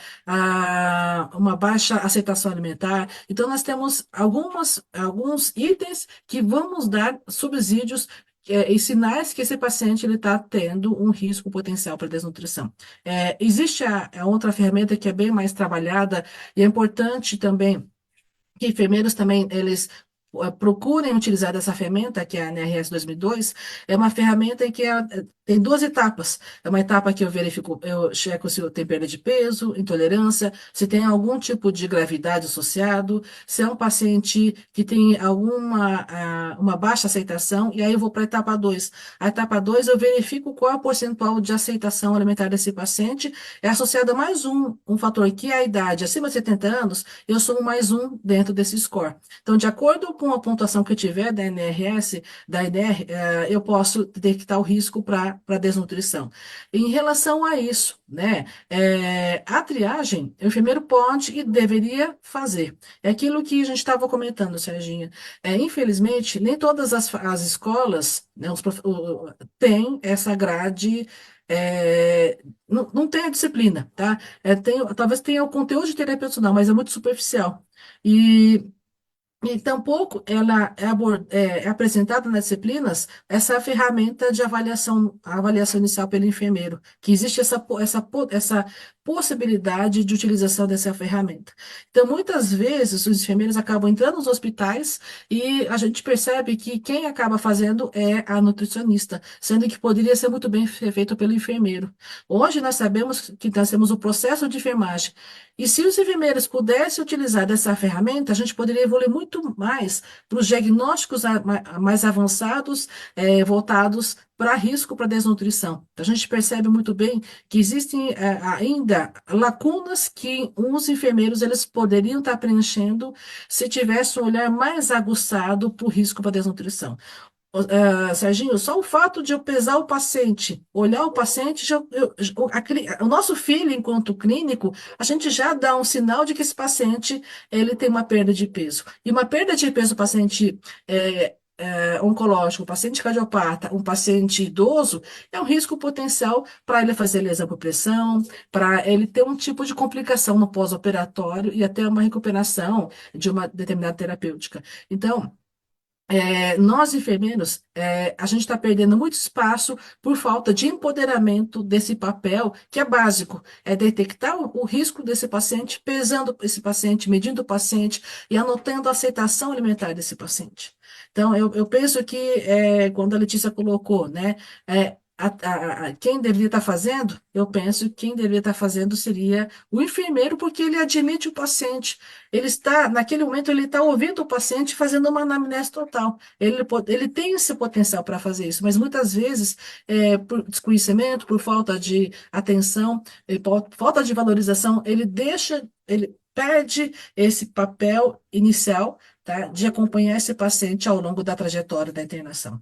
Speaker 4: uma baixa aceitação alimentar. Então, nós temos alguns itens que vamos dar subsídios e sinais que esse paciente está tendo um risco potencial para desnutrição. Existe a outra ferramenta que é bem mais trabalhada e é importante também que enfermeiros também, eles procurem utilizar dessa ferramenta, que é a NRS 2002, é uma ferramenta em que tem 2 etapas. É uma etapa que eu checo se tem perda de peso, intolerância, se tem algum tipo de gravidade associado, se é um paciente que tem uma baixa aceitação, e aí eu vou para a etapa 2. A etapa 2 eu verifico qual é o percentual de aceitação alimentar desse paciente, é associado a mais um fator, que é a idade. Acima de 70 anos, eu somo mais um dentro desse score. Então, de acordo com a pontuação que eu tiver da NRS, da INR, eu posso detectar o risco para desnutrição. Em relação a isso, né, a triagem, o enfermeiro pode e deveria fazer. É aquilo que a gente estava comentando, Serginha. Infelizmente, nem todas as escolas, né, têm essa grade. Não tem a disciplina, tá? Talvez tenha o conteúdo de terapia funcional, mas é muito superficial. E tampouco ela é apresentada nas disciplinas essa ferramenta de avaliação, a avaliação inicial pelo enfermeiro, que existe essa possibilidade de utilização dessa ferramenta. Então, muitas vezes, os enfermeiros acabam entrando nos hospitais e a gente percebe que quem acaba fazendo é a nutricionista, sendo que poderia ser muito bem feito pelo enfermeiro. Hoje, nós sabemos que nós temos o processo de enfermagem, e se os enfermeiros pudessem utilizar dessa ferramenta, a gente poderia evoluir muito mais para os diagnósticos mais avançados, voltados para risco para desnutrição. Então, a gente percebe muito bem que existem ainda lacunas que os enfermeiros eles poderiam estar preenchendo se tivesse um olhar mais aguçado para o risco para desnutrição. Serginho, só o fato de eu pesar o paciente, olhar o paciente, o nosso feeling enquanto clínico, a gente já dá um sinal de que esse paciente ele tem uma perda de peso. E uma perda de peso, paciente oncológico, um paciente cardiopata, um paciente idoso, é um risco potencial para ele fazer lesão por pressão, para ele ter um tipo de complicação no pós-operatório e até uma recuperação de uma determinada terapêutica. Então, nós enfermeiros, a gente está perdendo muito espaço por falta de empoderamento desse papel, que é básico, é detectar o risco desse paciente, pesando esse paciente, medindo o paciente e anotando a aceitação alimentar desse paciente. Então, eu penso que, quando a Letícia colocou, né, quem deveria estar fazendo, eu penso que quem deveria estar fazendo seria o enfermeiro, porque ele admite o paciente. Naquele momento, ele está ouvindo o paciente fazendo uma anamnese total. Ele tem esse potencial para fazer isso, mas muitas vezes, por desconhecimento, por falta de atenção, por falta de valorização, ele perde esse papel inicial, tá, de acompanhar esse paciente ao longo da trajetória da internação.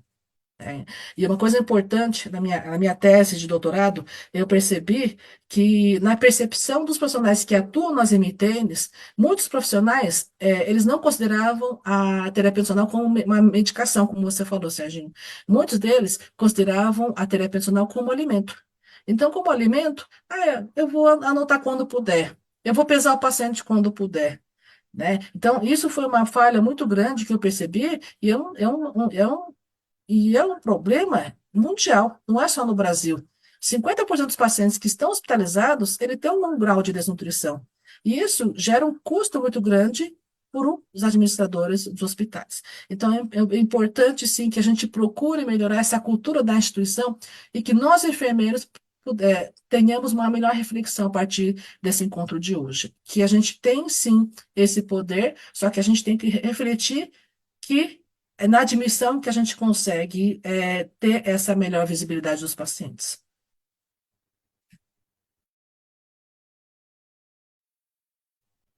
Speaker 4: E uma coisa importante na minha tese de doutorado, eu percebi que na percepção dos profissionais que atuam nas MTNs, muitos profissionais, eles não consideravam a terapia funcional como uma medicação, como você falou, Serginho. Muitos deles consideravam a terapia funcional como alimento. Então, como alimento, eu vou anotar quando puder, eu vou pesar o paciente quando puder. Né? Então, isso foi uma falha muito grande que eu percebi, e é um problema mundial, não é só no Brasil. 50% dos pacientes que estão hospitalizados, ele tem um grau de desnutrição. E isso gera um custo muito grande para os administradores dos hospitais. Então, é importante, sim, que a gente procure melhorar essa cultura da instituição e que nós, enfermeiros, tenhamos uma melhor reflexão a partir desse encontro de hoje. Que a gente tem, sim, esse poder, só que a gente tem que refletir que é na admissão que a gente consegue ter essa melhor visibilidade dos pacientes.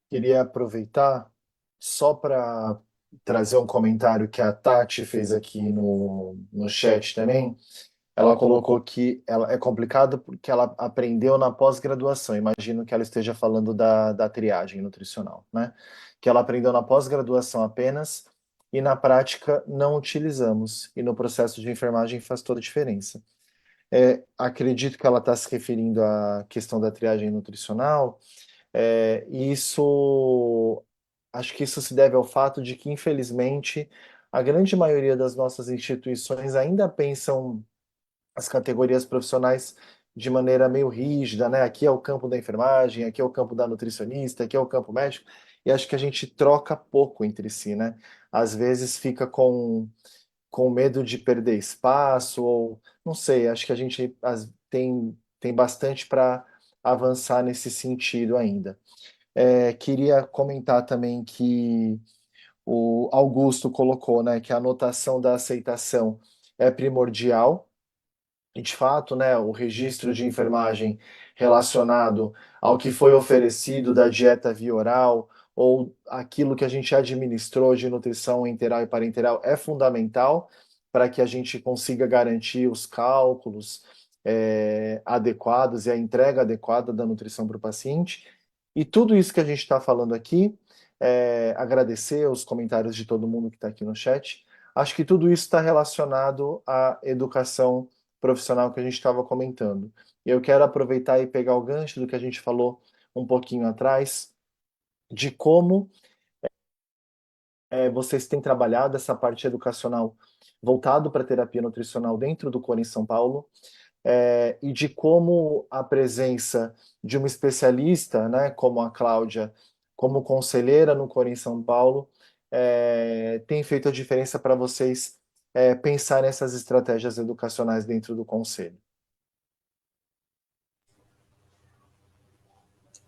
Speaker 2: Queria aproveitar só para trazer um comentário que a Tati fez aqui no chat também. Ela colocou que ela é complicado porque ela aprendeu na pós-graduação. Imagino que ela esteja falando da triagem nutricional, né? Que ela aprendeu na pós-graduação apenas e na prática não utilizamos. E no processo de enfermagem faz toda a diferença. Acredito que ela está se referindo à questão da triagem nutricional. E acho que isso se deve ao fato de que, infelizmente, a grande maioria das nossas instituições ainda pensam as categorias profissionais de maneira meio rígida, né? Aqui é o campo da enfermagem, aqui é o campo da nutricionista, aqui é o campo médico, e acho que a gente troca pouco entre si, né? Às vezes fica com medo de perder espaço, ou não sei, acho que a gente tem bastante para avançar nesse sentido ainda. Queria comentar também que o Augusto colocou, né, que a anotação da aceitação é primordial. E, de fato, né, o registro de enfermagem relacionado ao que foi oferecido da dieta via oral ou aquilo que a gente administrou de nutrição enteral e parenteral é fundamental para que a gente consiga garantir os cálculos adequados e a entrega adequada da nutrição para o paciente. E tudo isso que a gente está falando aqui, agradecer os comentários de todo mundo que está aqui no chat. Acho que tudo isso está relacionado à educação profissional que a gente estava comentando. Eu quero aproveitar e pegar o gancho do que a gente falou um pouquinho atrás, de como vocês têm trabalhado essa parte educacional voltado para a terapia nutricional dentro do Core em São Paulo, e de como a presença de uma especialista, né, como a Cláudia, como conselheira no Core em São Paulo, tem feito a diferença para vocês pensar nessas estratégias educacionais dentro do conselho.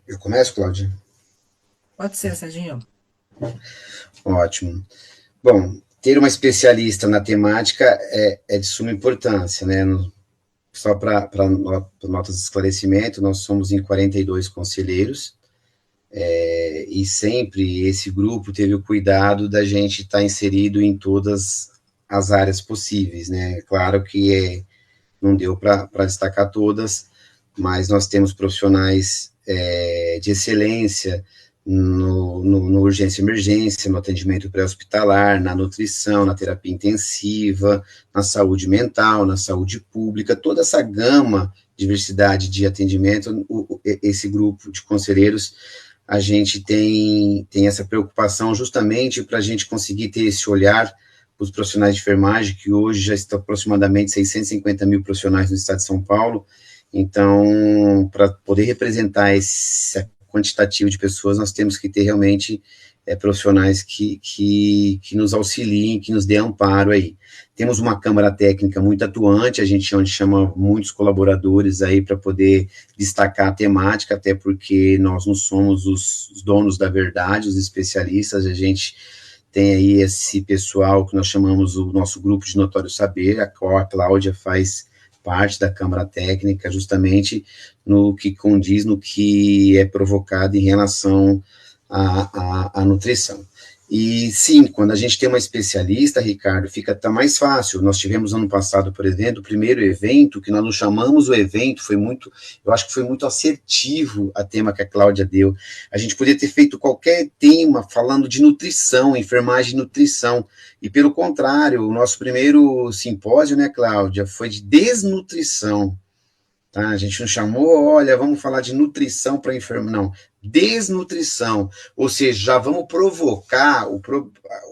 Speaker 3: Eu começo, Cláudia?
Speaker 4: Pode ser, Serginho.
Speaker 3: Ótimo. Bom, ter uma especialista na temática é de suma importância, né? Só para notas de esclarecimento, nós somos em 42 conselheiros, e sempre esse grupo teve o cuidado da gente estar inserido em todas as áreas possíveis, né? Claro que não deu para destacar todas, mas nós temos profissionais de excelência no urgência e emergência, no atendimento pré-hospitalar, na nutrição, na terapia intensiva, na saúde mental, na saúde pública, toda essa gama, diversidade de atendimento, esse grupo de conselheiros, a gente tem essa preocupação justamente para a gente conseguir ter esse olhar para os profissionais de enfermagem, que hoje já estão aproximadamente 650 mil profissionais no estado de São Paulo. Então, para poder representar esse quantitativo de pessoas, nós temos que ter realmente profissionais que nos auxiliem, que nos dê amparo aí. Temos uma câmara técnica muito atuante, a gente chama muitos colaboradores aí para poder destacar a temática, até porque nós não somos os donos da verdade, os especialistas, a gente tem aí esse pessoal que nós chamamos o nosso grupo de notório saber, a Cláudia faz parte da Câmara Técnica, justamente no que condiz, no que é provocado em relação à nutrição. E sim, quando a gente tem uma especialista, Ricardo, fica mais fácil. Nós tivemos ano passado, por exemplo, o primeiro evento, que nós nos chamamos o evento, eu acho que foi muito assertivo a tema que a Cláudia deu. A gente podia ter feito qualquer tema falando de nutrição, enfermagem e nutrição, e pelo contrário, o nosso primeiro simpósio, né, Cláudia, foi de desnutrição. Tá? A gente não chamou, olha, vamos falar de nutrição para enfermagem, não, desnutrição, ou seja, já vamos provocar,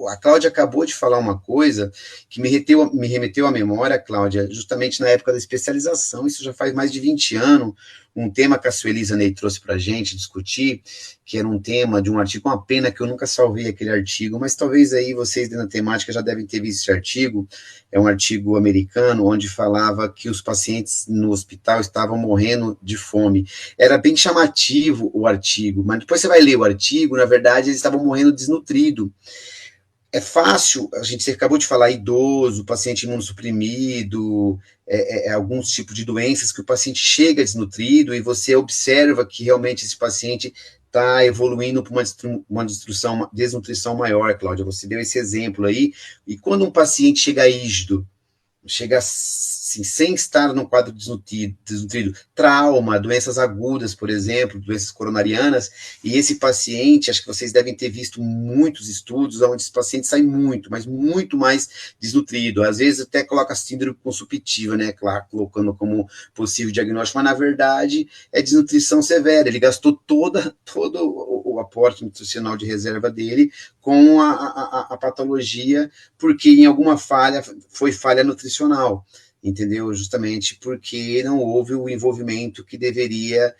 Speaker 3: a Cláudia acabou de falar uma coisa que me remeteu à memória, Cláudia, justamente na época da especialização, isso já faz mais de 20 anos, um tema que a Sueli Zanei trouxe para a gente discutir, que era um tema de um artigo, uma pena que eu nunca salvei aquele artigo, mas talvez aí vocês na temática já devem ter visto esse artigo, é um artigo americano, onde falava que os pacientes no hospital estavam morrendo de fome. Era bem chamativo o artigo, mas depois você vai ler o artigo, na verdade eles estavam morrendo desnutrido. É fácil, você acabou de falar, idoso, paciente imunossuprimido, alguns tipos de doenças que o paciente chega desnutrido e você observa que realmente esse paciente está evoluindo para uma desnutrição maior, Cláudia, você deu esse exemplo aí, e quando um paciente chega rígido, chega assim, sem estar no quadro desnutrido, trauma, doenças agudas, por exemplo, doenças coronarianas, e esse paciente, acho que vocês devem ter visto muitos estudos onde esse paciente sai muito, mas muito mais desnutrido, às vezes até coloca síndrome consumptiva, né, claro, colocando como possível diagnóstico, mas na verdade é desnutrição severa, ele gastou todo o aporte nutricional de reserva dele com a patologia, porque em alguma foi falha nutricional, entendeu? Justamente porque não houve o envolvimento que deveria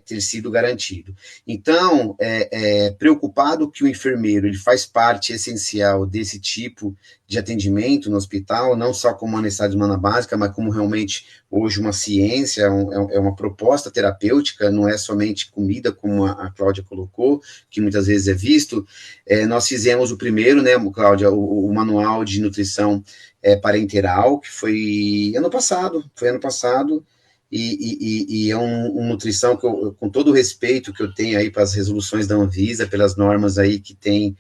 Speaker 3: ter sido garantido. Então, preocupado que o enfermeiro ele faz parte essencial desse tipo de atendimento no hospital, não só como uma necessidade humana básica, mas como realmente hoje uma ciência, é uma proposta terapêutica, não é somente comida, como a Cláudia colocou, que muitas vezes é visto. Nós fizemos o primeiro, né, Cláudia, o manual de nutrição parenteral, que foi ano passado, e é uma nutrição que com todo o respeito que eu tenho aí para as resoluções da Anvisa, pelas normas aí que tem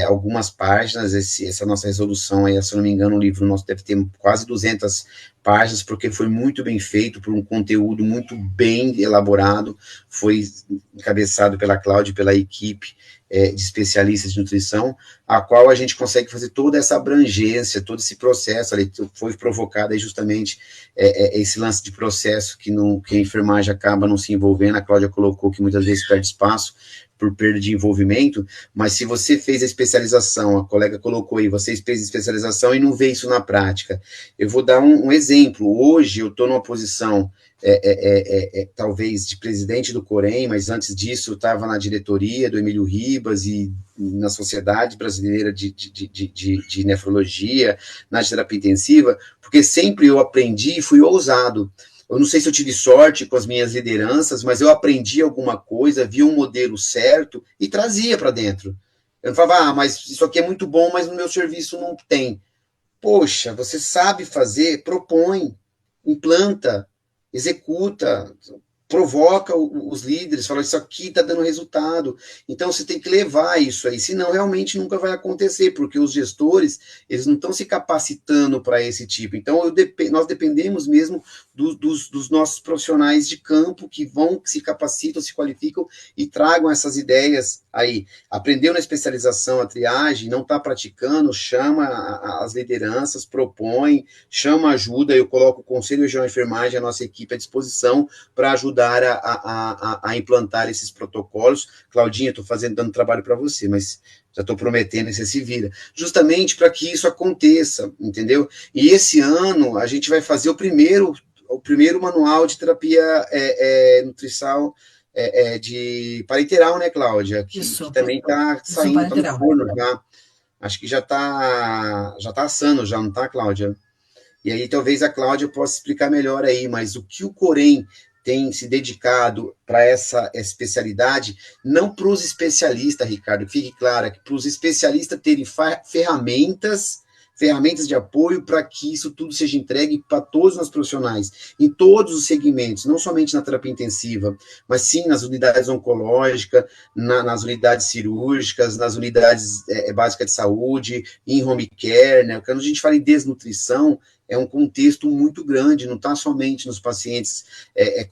Speaker 3: algumas páginas, essa nossa resolução aí, se eu não me engano, o livro nosso deve ter quase 200 páginas, porque foi muito bem feito, por um conteúdo muito bem elaborado, foi encabeçado pela Cláudia e pela equipe de especialistas de nutrição, a qual a gente consegue fazer toda essa abrangência, todo esse processo, ali foi provocado aí justamente esse lance de processo que a enfermagem acaba não se envolvendo, a Cláudia colocou que muitas vezes perde espaço por perda de envolvimento, mas se você fez a especialização, a colega colocou aí, você fez a especialização e não vê isso na prática. Eu vou dar um exemplo, hoje eu estou numa posição talvez de presidente do Corém, mas antes disso eu estava na diretoria do Emílio Ribas e na Sociedade Brasileira de Nefrologia, na terapia intensiva, porque sempre eu aprendi e fui ousado. Eu não sei se eu tive sorte com as minhas lideranças, mas eu aprendi alguma coisa, vi um modelo certo e trazia para dentro. Eu falava, mas isso aqui é muito bom, mas no meu serviço não tem. Poxa, você sabe fazer, propõe, implanta, executa, provoca os líderes, fala, isso aqui está dando resultado. Então, você tem que levar isso aí, senão realmente nunca vai acontecer, porque os gestores, eles não estão se capacitando para esse tipo. Então, nós dependemos mesmo dos nossos profissionais de campo, que se capacitam, se qualificam e tragam essas ideias aí. Aprendeu na especialização a triagem, não está praticando, chama as lideranças, propõe, chama ajuda, eu coloco o Conselho Regional de Enfermagem, a nossa equipe à disposição para ajudar a implantar esses protocolos. Claudinha, estou dando trabalho para você, mas já estou prometendo, você se vira. Justamente para que isso aconteça, entendeu? E esse ano a gente vai fazer o primeiro manual de terapia nutricional de parenteral, né, Cláudia? Que também está saindo, está no forno já. Acho que já está assando, já não está, Cláudia? E aí talvez a Cláudia possa explicar melhor aí, mas o que o Corém tem se dedicado para essa especialidade, não para os especialistas, Ricardo, fique claro, que para os especialistas terem ferramentas de apoio para que isso tudo seja entregue para todos os profissionais, em todos os segmentos, não somente na terapia intensiva, mas sim nas unidades oncológicas, nas unidades cirúrgicas, nas unidades básicas de saúde, em home care, né? Quando a gente fala em desnutrição, é um contexto muito grande, não está somente nos pacientes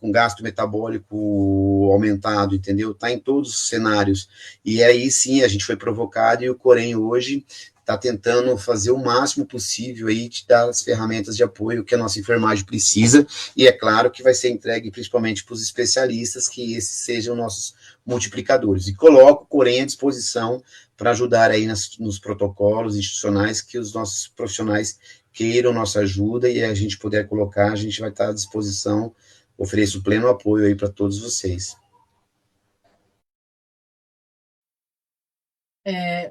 Speaker 3: com gasto metabólico aumentado, entendeu? Está em todos os cenários. E aí sim, a gente foi provocado e o Corém hoje está tentando fazer o máximo possível aí, de dar as ferramentas de apoio que a nossa enfermagem precisa, e é claro que vai ser entregue principalmente para os especialistas, que esses sejam nossos multiplicadores. E coloco o Corém à disposição para ajudar aí nos protocolos institucionais que os nossos profissionais queiram nossa ajuda e a gente puder colocar, a gente vai estar à disposição, ofereço pleno apoio aí para todos vocês.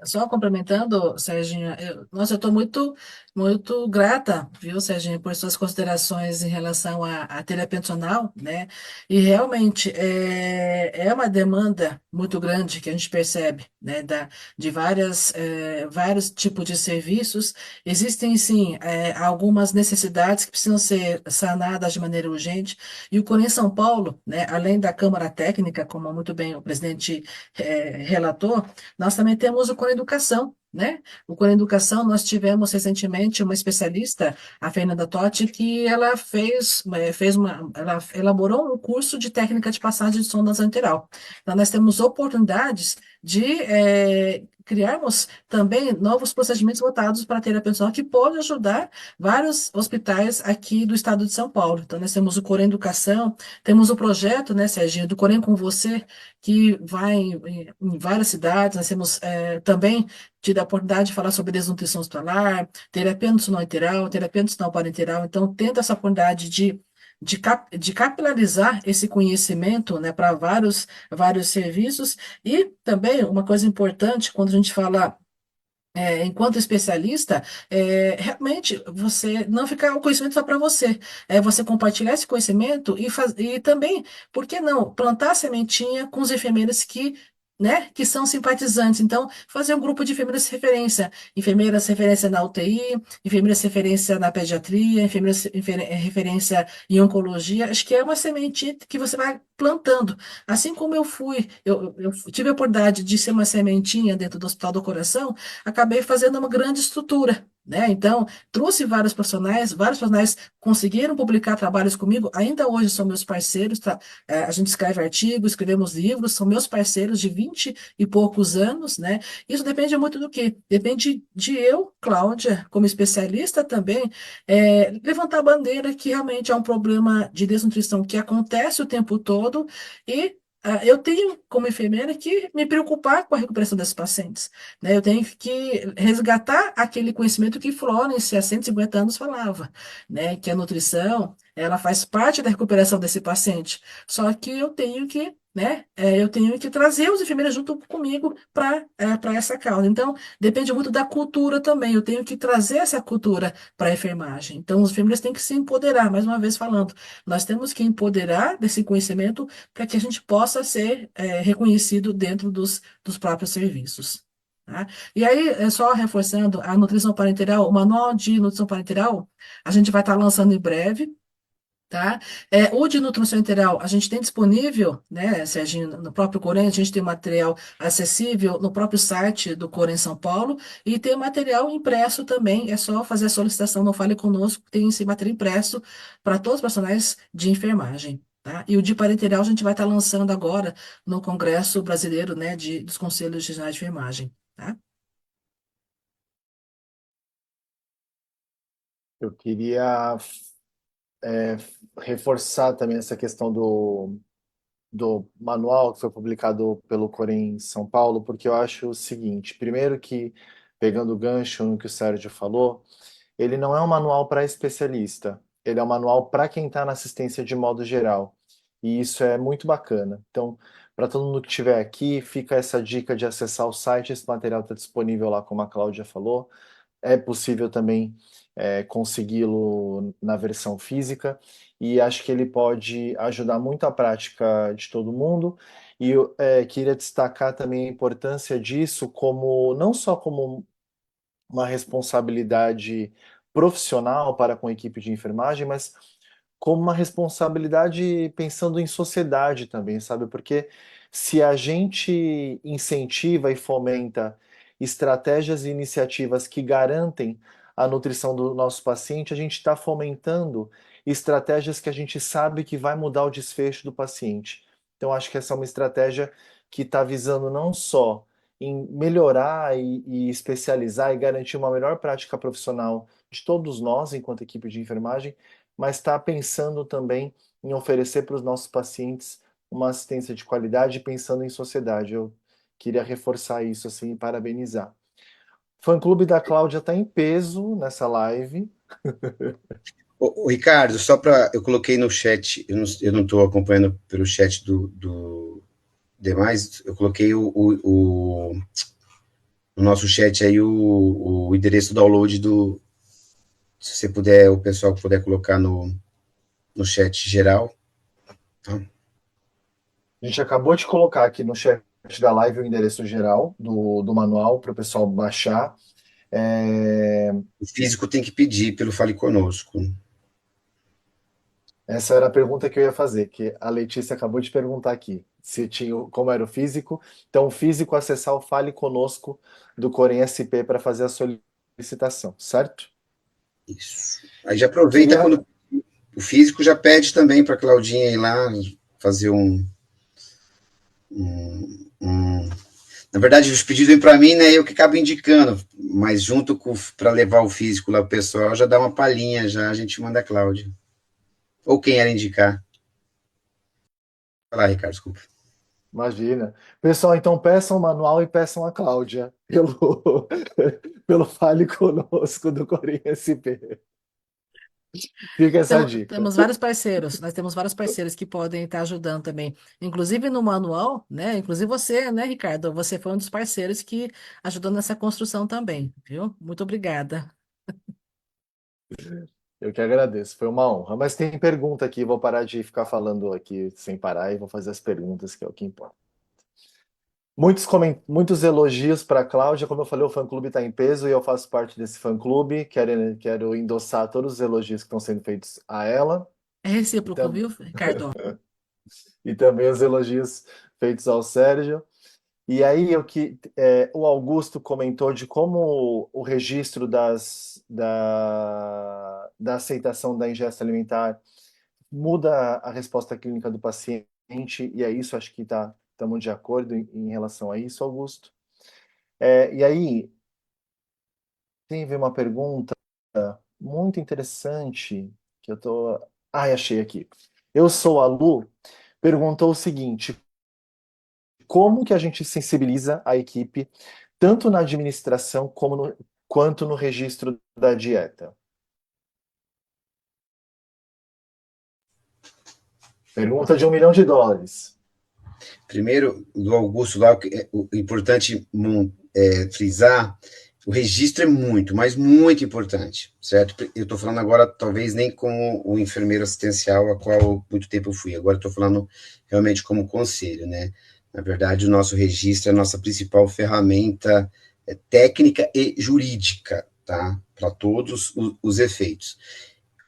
Speaker 4: Só complementando, Serginho, nossa, eu estou muito grata, viu, Serginho, por suas considerações em relação à terapia funcional, né? E realmente é uma demanda muito grande que a gente percebe, né, de vários tipos de serviços. Existem, sim, algumas necessidades que precisam ser sanadas de maneira urgente. E o Corém São Paulo, né, além da Câmara Técnica, como muito bem o presidente relatou, nós também temos o Coreducação, né? O Coreducação, nós tivemos recentemente uma especialista, a Fernanda Totti, que ela ela elaborou um curso de técnica de passagem de sonda lateral. Então, nós temos oportunidades de criarmos também novos procedimentos voltados para a terapia pessoal que pode ajudar vários hospitais aqui do estado de São Paulo. Então, nós temos o Corém Educação, temos o projeto, né, Serginho, do Corém com Você, que vai em várias cidades. Nós temos também tido a oportunidade de falar sobre desnutrição hospitalar, terapia nutricional enteral, terapia nutricional parenteral. Então, tendo essa oportunidade de capilarizar esse conhecimento, né, para vários serviços. E também uma coisa importante, quando a gente fala enquanto especialista, realmente você não ficar o conhecimento só para você, é você compartilhar esse conhecimento e também, por que não, plantar a sementinha com os enfermeiros né, que são simpatizantes. Então, fazer um grupo de enfermeiras referência na UTI, enfermeiras referência na pediatria, enfermeiras referência em oncologia. Acho que é uma sementinha que você vai plantando. Assim como eu tive a oportunidade de ser uma sementinha dentro do Hospital do Coração, acabei fazendo uma grande estrutura, né? Então, trouxe vários profissionais conseguiram publicar trabalhos comigo, ainda hoje são meus parceiros, a gente escreve artigos, escrevemos livros, são meus parceiros de 20 e poucos anos, né? Isso depende muito do quê? Depende de eu, Cláudia, como especialista também, levantar a bandeira que realmente é um problema de desnutrição que acontece o tempo todo e eu tenho, como enfermeira, que me preocupar com a recuperação desses pacientes, né? Eu tenho que resgatar aquele conhecimento que Florence, há 150 anos, falava, né? Que a nutrição, ela faz parte da recuperação desse paciente. Só que eu tenho que, né? Eu tenho que trazer os enfermeiros junto comigo para essa causa. Então, depende muito da cultura também. Eu tenho que trazer essa cultura para a enfermagem. Então, os enfermeiros têm que se empoderar, mais uma vez falando. Nós temos que empoderar desse conhecimento para que a gente possa ser reconhecido dentro dos próprios serviços. Tá? E aí, só reforçando, a nutrição parenteral, o manual de nutrição parenteral, a gente vai estar lançando em breve. Tá? O de nutrição integral a gente tem disponível, né, Serginho, no próprio Corém, a gente tem material acessível no próprio site do Corém São Paulo e tem material impresso também, é só fazer a solicitação, não fale conosco, tem esse material impresso para todos os profissionais de enfermagem. Tá? E o de parenteral a gente vai estar lançando agora no Congresso Brasileiro, né, dos Conselhos Regionais de Enfermagem. Tá?
Speaker 2: Eu queria é, reforçar também essa questão do manual que foi publicado pelo Corém São Paulo, porque eu acho o seguinte: primeiro que, pegando o gancho no que o Sérgio falou, ele não é um manual para especialista, ele é um manual para quem está na assistência de modo geral. E isso é muito bacana. Então, para todo mundo que estiver aqui, fica essa dica de acessar o site, esse material está disponível lá, como a Cláudia falou. É possível também consegui-lo na versão física e acho que ele pode ajudar muito a prática de todo mundo. E eu queria destacar também a importância disso como não só como uma responsabilidade profissional para com a equipe de enfermagem, mas como uma responsabilidade pensando em sociedade também, sabe? Porque se a gente incentiva e fomenta estratégias e iniciativas que garantem a nutrição do nosso paciente, a gente está fomentando estratégias que a gente sabe que vai mudar o desfecho do paciente. Então, acho que essa é uma estratégia que está visando não só em melhorar e especializar e garantir uma melhor prática profissional de todos nós, enquanto equipe de enfermagem, mas está pensando também em oferecer para os nossos pacientes uma assistência de qualidade, pensando em sociedade. Eu queria reforçar isso assim e parabenizar. O fã-clube da Cláudia está em peso nessa live.
Speaker 3: Ricardo, só para. Eu coloquei no chat, eu não estou acompanhando pelo chat do demais, eu coloquei no nosso chat aí o endereço do download do. Se você puder, o pessoal puder colocar no chat geral. Tá?
Speaker 2: A gente acabou de colocar aqui no chat da live o endereço geral do manual para o pessoal baixar.
Speaker 3: O físico tem que pedir pelo Fale Conosco.
Speaker 2: Essa era a pergunta que eu ia fazer, que a Letícia acabou de perguntar aqui, se tinha, como era o físico. Então, o físico acessar o Fale Conosco do Corém SP para fazer a solicitação, certo?
Speaker 3: Isso. Aí já aproveita
Speaker 2: Queria.
Speaker 3: quando o físico já pede também para a Claudinha ir lá fazer um. Na verdade, os pedidos vêm para mim, né? Eu que acabo indicando, mas junto com para levar o físico lá o pessoal já dá uma palhinha, já a gente manda a Cláudia. Ou quem era indicar. Vai lá, Ricardo, desculpa.
Speaker 2: Imagina. Pessoal, então peçam o manual e peçam a Cláudia pelo, pelo Fale Conosco do Corém SP. Fica essa dica.
Speaker 4: Temos vários parceiros, nós temos vários parceiros que podem estar ajudando também. Inclusive no manual, né? Inclusive você, né, Ricardo? Você foi um dos parceiros que ajudou nessa construção também, viu? Muito obrigada.
Speaker 2: Eu que agradeço, foi uma honra. Mas tem pergunta aqui, vou parar de ficar falando aqui sem parar e vou fazer as perguntas, que é o que importa. Muitos elogios para a Cláudia. Como eu falei, o fã-clube está em peso e eu faço parte desse fã-clube. Quero endossar todos os elogios que estão sendo feitos a ela
Speaker 4: É
Speaker 2: e,
Speaker 4: recíproco,
Speaker 2: tam
Speaker 4: viu, Ricardo?
Speaker 2: e também os elogios feitos ao Sérgio. E aí o Augusto comentou de como o registro da aceitação da ingesta alimentar muda a resposta clínica do paciente, e é isso, acho que estamos de acordo em relação a isso, Augusto. E aí, teve uma pergunta muito interessante que eu tô. Achei aqui. Eu sou a Lu, perguntou o seguinte: como que a gente sensibiliza a equipe, tanto na administração quanto no registro da dieta? Pergunta de US$ 1 milhão.
Speaker 3: Primeiro, do Augusto lá, o importante frisar, o registro é muito, mas muito importante, certo? Eu estou falando agora, talvez nem como o enfermeiro assistencial, a qual muito tempo eu fui, agora estou falando realmente como conselho, né? Na verdade, o nosso registro é a nossa principal ferramenta técnica e jurídica, tá? Para todos os efeitos.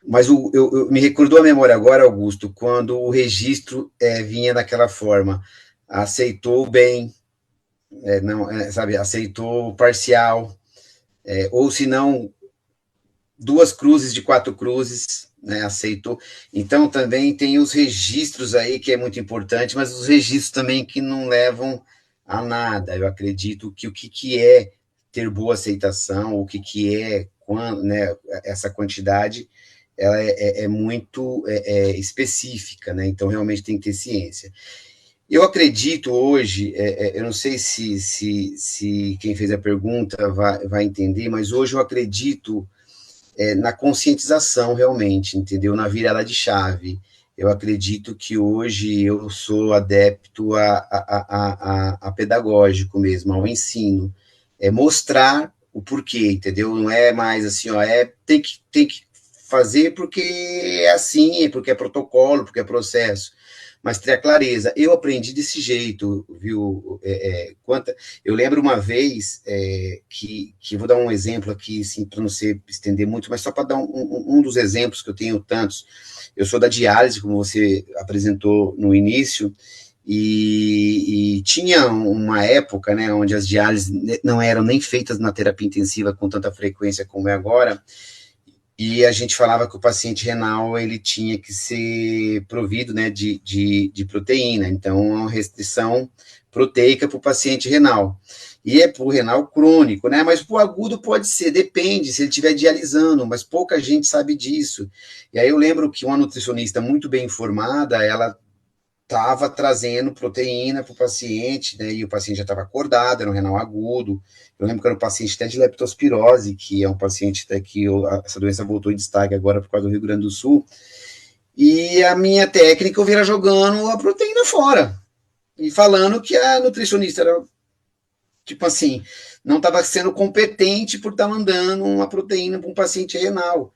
Speaker 3: Mas eu me recordou a memória agora, Augusto, quando o registro vinha daquela forma, aceitou bem, não, sabe, aceitou parcial, ou se não, 2 cruzes de 4 cruzes, né, aceitou. Então também tem os registros aí, que é muito importante, mas os registros também que não levam a nada. Eu acredito que o que é ter boa aceitação, o que é né, essa quantidade, ela é muito específica, né? Então realmente tem que ter ciência. Eu acredito hoje, eu não sei se quem fez a pergunta vai entender, mas hoje eu acredito na conscientização realmente, entendeu? Na virada de chave. Eu acredito que hoje eu sou adepto a pedagógico mesmo, ao ensino. É mostrar o porquê, entendeu? Não é mais assim, ó, tem que fazer porque é assim, porque é protocolo, porque é processo. Mas ter a clareza. Eu aprendi desse jeito, viu? Eu lembro uma vez que vou dar um exemplo aqui, assim, para não se estender muito, mas só para dar um dos exemplos que eu tenho tantos. Eu sou da diálise, como você apresentou no início, e tinha uma época, né, onde as diálises não eram nem feitas na terapia intensiva com tanta frequência como é agora, e a gente falava que o paciente renal ele tinha que ser provido, né, de proteína, então uma restrição proteica para o paciente renal. e é pro renal crônico, né? Mas pro agudo pode ser, depende, se ele estiver dialisando, mas pouca gente sabe disso. E aí eu lembro que uma nutricionista muito bem informada, ela estava trazendo proteína para o paciente, né? E o paciente já estava acordado, era um renal agudo. Eu lembro que era um paciente até de leptospirose, que é um paciente até que essa doença voltou em destaque agora por causa do Rio Grande do Sul. E a minha técnica eu vira jogando a proteína fora. E falando que a nutricionista era, tipo assim, não estava sendo competente por estar mandando uma proteína para um paciente renal.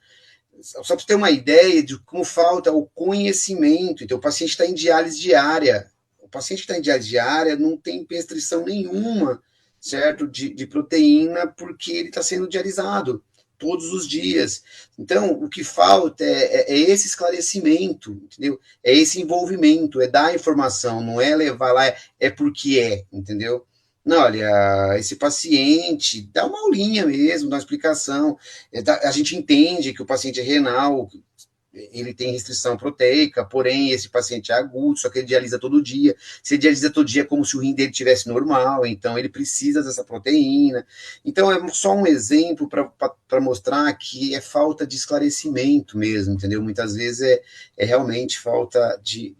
Speaker 3: Só para ter uma ideia de como falta o conhecimento. Então, o paciente está em diálise diária. O paciente que está em diálise diária não tem restrição nenhuma, certo? De proteína, porque ele está sendo dialisado todos os dias. Então, o que falta é esse esclarecimento, entendeu? É esse envolvimento, é dar informação, não é levar lá, é porque entendeu? Não, olha, esse paciente, dá uma aulinha mesmo, dá uma explicação. A gente entende que o paciente é renal, ele tem restrição proteica, porém esse paciente é agudo, só que ele dialisa todo dia. Se ele dialisa todo dia é como se o rim dele tivesse normal, então ele precisa dessa proteína. Então é só um exemplo para mostrar que é falta de esclarecimento mesmo, entendeu? Muitas vezes é realmente falta de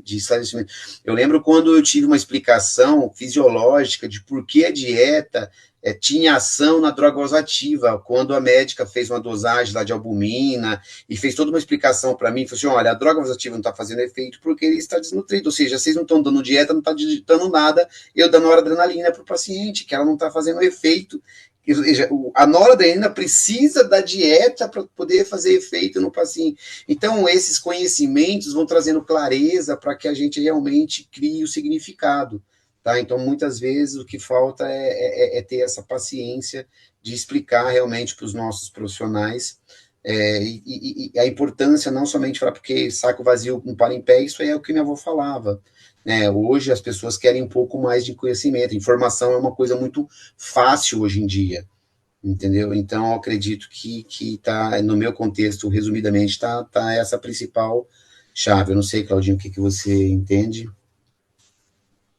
Speaker 3: esclarecimento. Eu lembro quando eu tive uma explicação fisiológica de por que a dieta tinha ação na droga vasoativa, quando a médica fez uma dosagem lá de albumina, e fez toda uma explicação para mim, falou assim, olha, a droga vasoativa não está fazendo efeito porque ele está desnutrido, ou seja, vocês não estão dando dieta, não está digitando nada, eu dando noradrenalina para o paciente, que ela não está fazendo efeito, ou seja, a noradrenalina precisa da dieta para poder fazer efeito no paciente. Então, esses conhecimentos vão trazendo clareza para que a gente realmente crie o significado. Tá? Então, muitas vezes, o que falta é ter essa paciência de explicar realmente para os nossos profissionais e a importância não somente falar porque saco vazio não para em pé, isso aí é o que minha avó falava. Né? Hoje as pessoas querem um pouco mais de conhecimento, informação é uma coisa muito fácil hoje em dia, entendeu? Então eu acredito que tá, no meu contexto, resumidamente, tá essa principal chave. Eu não sei, Claudinho, o que você entende?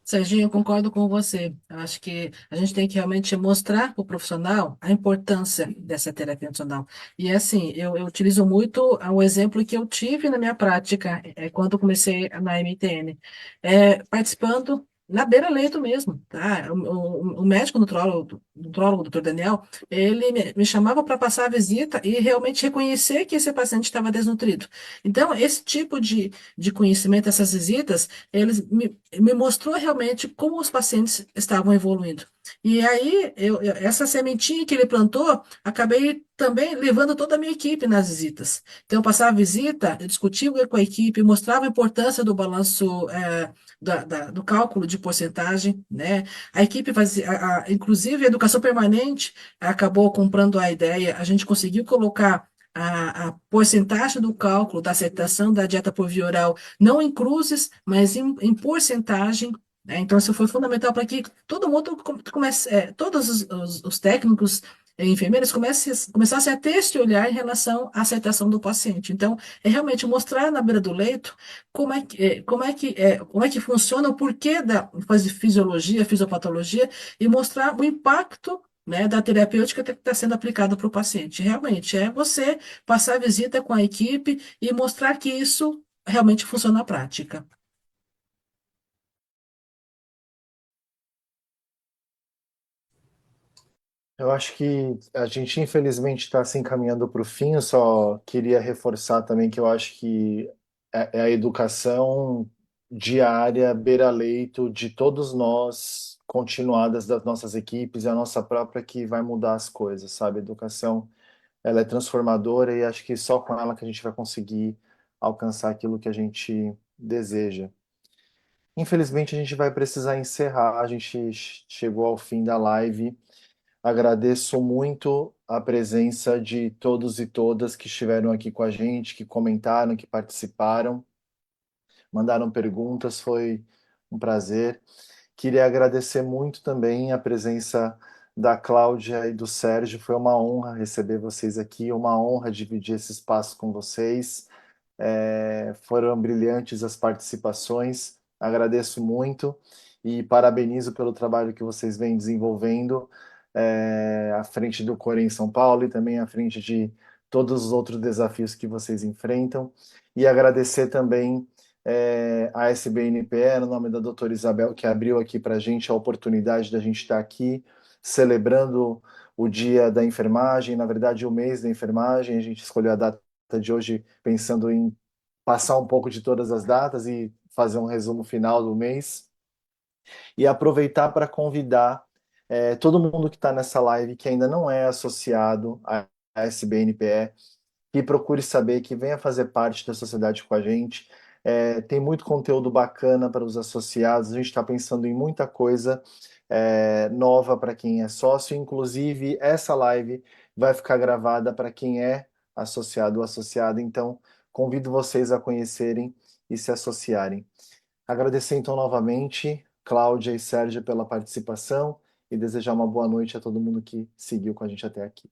Speaker 4: Serginho, eu concordo com você. Eu acho que a gente tem que realmente mostrar para o profissional a importância dessa terapia funcional. E assim, eu utilizo muito o exemplo que eu tive na minha prática, quando eu comecei na MTN, participando na beira-leito mesmo, tá? O médico nutrólogo, doutor Daniel, ele me chamava para passar a visita e realmente reconhecer que esse paciente estava desnutrido. Então, esse tipo de conhecimento, essas visitas, eles me mostrou realmente como os pacientes estavam evoluindo. E aí, essa sementinha que ele plantou, acabei também levando toda a minha equipe nas visitas. Então, eu passava a visita, eu discutia com a equipe, mostrava a importância do balanço, do cálculo de porcentagem, né? A equipe fazia, inclusive, a educação permanente acabou comprando a ideia, a gente conseguiu colocar a porcentagem do cálculo da aceitação da dieta por via oral não em cruzes, mas em porcentagem. Né? Então, isso foi fundamental para que todo mundo comece, todos os técnicos e enfermeiros começassem a ter esse olhar em relação à aceitação do paciente. Então, é realmente mostrar na beira do leito como é que funciona o porquê da fisiologia, fisiopatologia, e mostrar o impacto, né, da terapêutica que está sendo aplicada para o paciente. Realmente, é você passar a visita com a equipe e mostrar que isso realmente funciona na prática.
Speaker 2: Eu acho que a gente infelizmente está se encaminhando para o fim. Eu só queria reforçar também que eu acho que é a educação diária, beira-leito de todos nós, continuadas das nossas equipes e a nossa própria que vai mudar as coisas, sabe? A educação, ela é transformadora e acho que só com ela que a gente vai conseguir alcançar aquilo que a gente deseja. Infelizmente a gente vai precisar encerrar. A gente chegou ao fim da live. Agradeço muito a presença de todos e todas que estiveram aqui com a gente, que comentaram, que participaram, mandaram perguntas, foi um prazer. Queria agradecer muito também a presença da Cláudia e do Sérgio, foi uma honra receber vocês aqui, uma honra dividir esse espaço com vocês. Foram brilhantes as participações, agradeço muito. e parabenizo pelo trabalho que vocês vêm desenvolvendo à frente do Corém em São Paulo e também à frente de todos os outros desafios que vocês enfrentam. E agradecer também a SBNPE, no nome da doutora Isabel, que abriu aqui para a gente a oportunidade da gente estar aqui celebrando o Dia da Enfermagem, na verdade, o mês da enfermagem. A gente escolheu a data de hoje pensando em passar um pouco de todas as datas e fazer um resumo final do mês. E aproveitar para convidar todo mundo que está nessa live que ainda não é associado à SBNPE, que procure saber, que venha fazer parte da sociedade com a gente. Tem muito conteúdo bacana para os associados, a gente está pensando em muita coisa nova para quem é sócio, inclusive essa live vai ficar gravada para quem é associado ou associada, então convido vocês a conhecerem e se associarem. Agradecer então novamente, Cláudia e Sérgio, pela participação e desejar uma boa noite a todo mundo que seguiu com a gente até aqui.